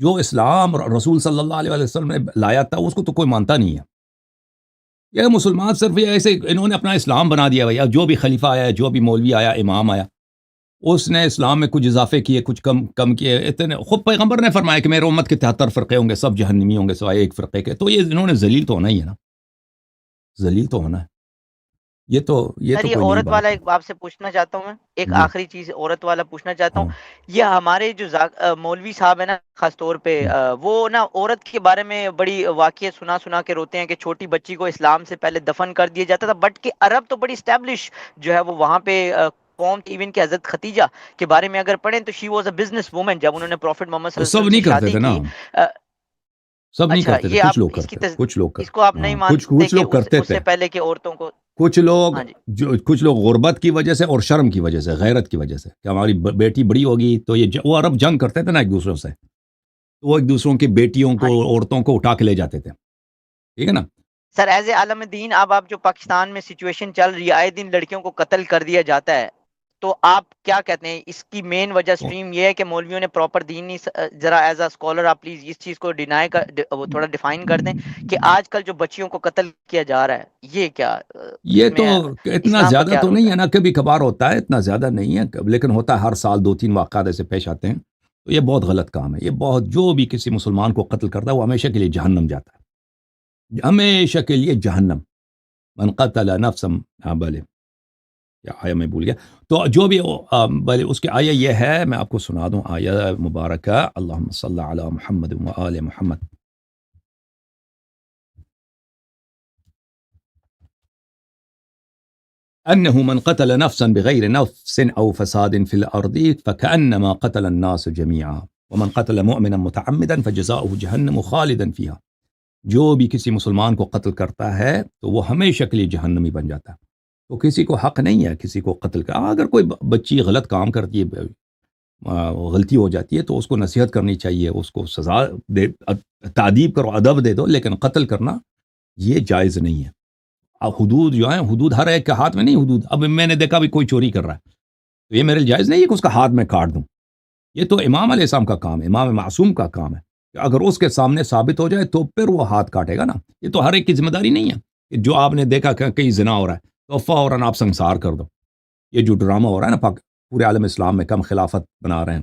جو اسلام رسول صلی اللہ علیہ وسلم نے لایا تھا اس کو تو کوئی مانتا نہیں ہے. یہ مسلمان صرف یہ ایسے انہوں نے اپنا اسلام بنا دیا بھائی. جو بھی خلیفہ آیا، جو بھی مولوی آیا، امام آیا، اس نے اسلام میں کچھ اضافے کیے، کچھ کم کیے. اتنے خود پیغمبر نے فرمایا کہ میرے امت کے 73 فرقے ہوں گے، سب جہنمی ہوں گے سوائے ایک فرقے کے. تو یہ انہوں نے ذلیل تو ہونا ہی ہے نا، ذلیل تو ہونا ہے. یہ تو عورت والا ایک آپ سے پوچھنا چاہتا ہوں میں، ایک آخری چیز عورت والا پوچھنا چاہتا ہوں. یہ ہمارے جو مولوی صاحب ہیں نا، خاص طور پہ وہ نا عورت کے بارے میں بڑی واقعہ سنا کے روتے ہیں کہ چھوٹی بچی کو اسلام سے پہلے دفن کر دیا جاتا تھا. بٹ کہ عرب تو بڑی اسٹیبلش جو ہے وہ وہاں پہ قوم، ایون کہ حضرت ختیجہ کے بارے میں اگر پڑھیں تو she was a business woman. جب انہوں نے پروفٹ محمد صلی اللہ علیہ وسلم سے شادی کی، سب نہیں کرتے تھے، کچھ لوگ کرتے تھے، کچھ لوگ اس کو آپ نہیں مانتے کچھ لوگ کرتے اس سے پہلے کہ عورتوں کو، کچھ لوگ غربت کی وجہ سے اور شرم کی وجہ سے، غیرت کی وجہ سے، کہ ہماری بیٹی بڑی ہوگی تو یہ وہ عرب جنگ کرتے تھے نا ایک دوسروں سے، تو وہ ایک دوسروں کی بیٹیوں کو، عورتوں کو اٹھا کے لے جاتے تھے. ٹھیک ہے نا سر. ایز اے عالم دین، اب آپ جو پاکستان میں سچویشن چل رہی ہے، آئے دن لڑکیوں کو قتل کر دیا جاتا ہے، تو آپ کیا کہتے ہیں؟ اس کی مین وجہ سٹریم یہ ہے کہ مولویوں نے پراپر دین نہیں. ذرا ایز اے اسکالر آپ پلیز اس چیز کو وہ تھوڑا ڈیفائن کر دیں کہ آج کل جو بچیوں کو قتل کیا جا رہا ہے یہ کیا؟ یہ تو اتنا زیادہ تو نہیں ہے نا، کبھی کبھار ہوتا ہے، اتنا زیادہ نہیں ہے، لیکن ہوتا ہے. ہر سال 2-3 واقعات ایسے پیش آتے ہیں. تو یہ بہت غلط کام ہے. یہ بہت، جو بھی کسی مسلمان کو قتل کرتا ہے وہ ہمیشہ کے لیے جہنم جاتا ہے، ہمیشہ کے لیے جہنم. من قتل نفسا بلے، یا آیا میں بھول گیا. تو جو بھی بلے اس کے آیا یہ ہے، میں آپ کو سنا دوں آیا مبارکہ. اللہم صلی علی محمد و آل محمد. أنه من قتل نفسا بغير نفس أو فساد في الأرض فكأنما قتل الناس جميعا ومن قتل مؤمنا متعمدا فجزاؤه جهنم خالدا فيها. جو بھی کسی مسلمان کو قتل کرتا ہے تو وہ ہمیشہ کے لیے جہنمی بن جاتا ہے. تو کسی کو حق نہیں ہے کسی کو قتل کا. اگر کوئی بچی غلط کام کرتی ہے، غلطی ہو جاتی ہے، تو اس کو نصیحت کرنی چاہیے، اس کو سزا دے، تعدیب کرو، ادب دے دو، لیکن قتل کرنا یہ جائز نہیں ہے. اب حدود جو ہیں، حدود ہر ایک کے ہاتھ میں نہیں. حدود، اب میں نے دیکھا بھی کوئی چوری کر رہا ہے تو یہ میرے لیے جائز نہیں ہے کہ اس کا ہاتھ میں کاٹ دوں. یہ تو امام علیہ السلام کا کام ہے، امام معصوم کا کام ہے کہ اگر اس کے سامنے ثابت ہو جائے تو پھر وہ ہاتھ کاٹے گا نا. یہ تو ہر ایک کی ذمہ داری نہیں ہے کہ جو آپ نے دیکھا کہ کہیں زنا ہو رہا ہے تو فوراً آپ سنسار کر دو. یہ جو ڈرامہ ہو رہا ہے نا پورے عالم اسلام میں، کم خلافت بنا رہے ہیں،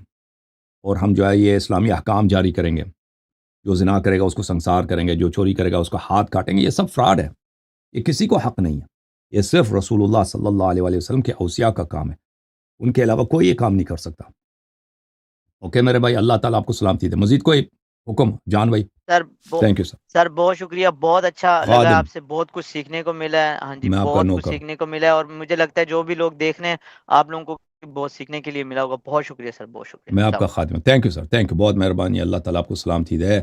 اور ہم جو ہے یہ اسلامی احکام جاری کریں گے، جو زنا کرے گا اس کو سنسار کریں گے، جو چوری کرے گا اس کا ہاتھ کاٹیں گے. یہ سب فراڈ ہے، یہ کسی کو حق نہیں ہے. یہ صرف رسول اللہ صلی اللہ علیہ وسلم کے اوصیاء کا کام ہے، ان کے علاوہ کوئی یہ کام نہیں کر سکتا. اوکے میرے بھائی، اللہ تعالیٰ آپ کو سلامتی دے. مزید کوئی حکم جان بھائی؟ Sir thank you sir. سر بہت شکریہ، بہت اچھا لگا آپ سے، بہت کچھ سیکھنے کو ملا ہے. ہاں جی، بہت کچھ سیکھنے کو ملا ہے، اور مجھے لگتا ہے جو بھی لوگ دیکھ رہے ہیں آپ لوگوں کو بہت سیکھنے کے لیے ملا ہوگا. بہت شکریہ سر، بہت شکریہ. میں آپ کا خادم ہوں. Thank you sir, thank you, بہت مہربانی. اللہ تعالیٰ آپ کو سلامتی دے.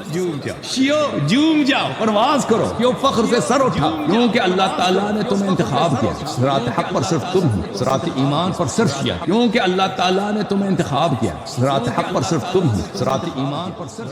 جھوم جاؤ، پرواز کرو، کیوں فخر سے سر اٹھا، کیونکہ اللہ تعالیٰ نے تمہیں انتخاب کیا. صراط حق پر صرف تم ہو، صراط ایمان پر صرف کیا، کیونکہ اللہ تعالیٰ نے تمہیں انتخاب کیا. صراط حق پر صرف تم ہو، صراط ایمان پر صرف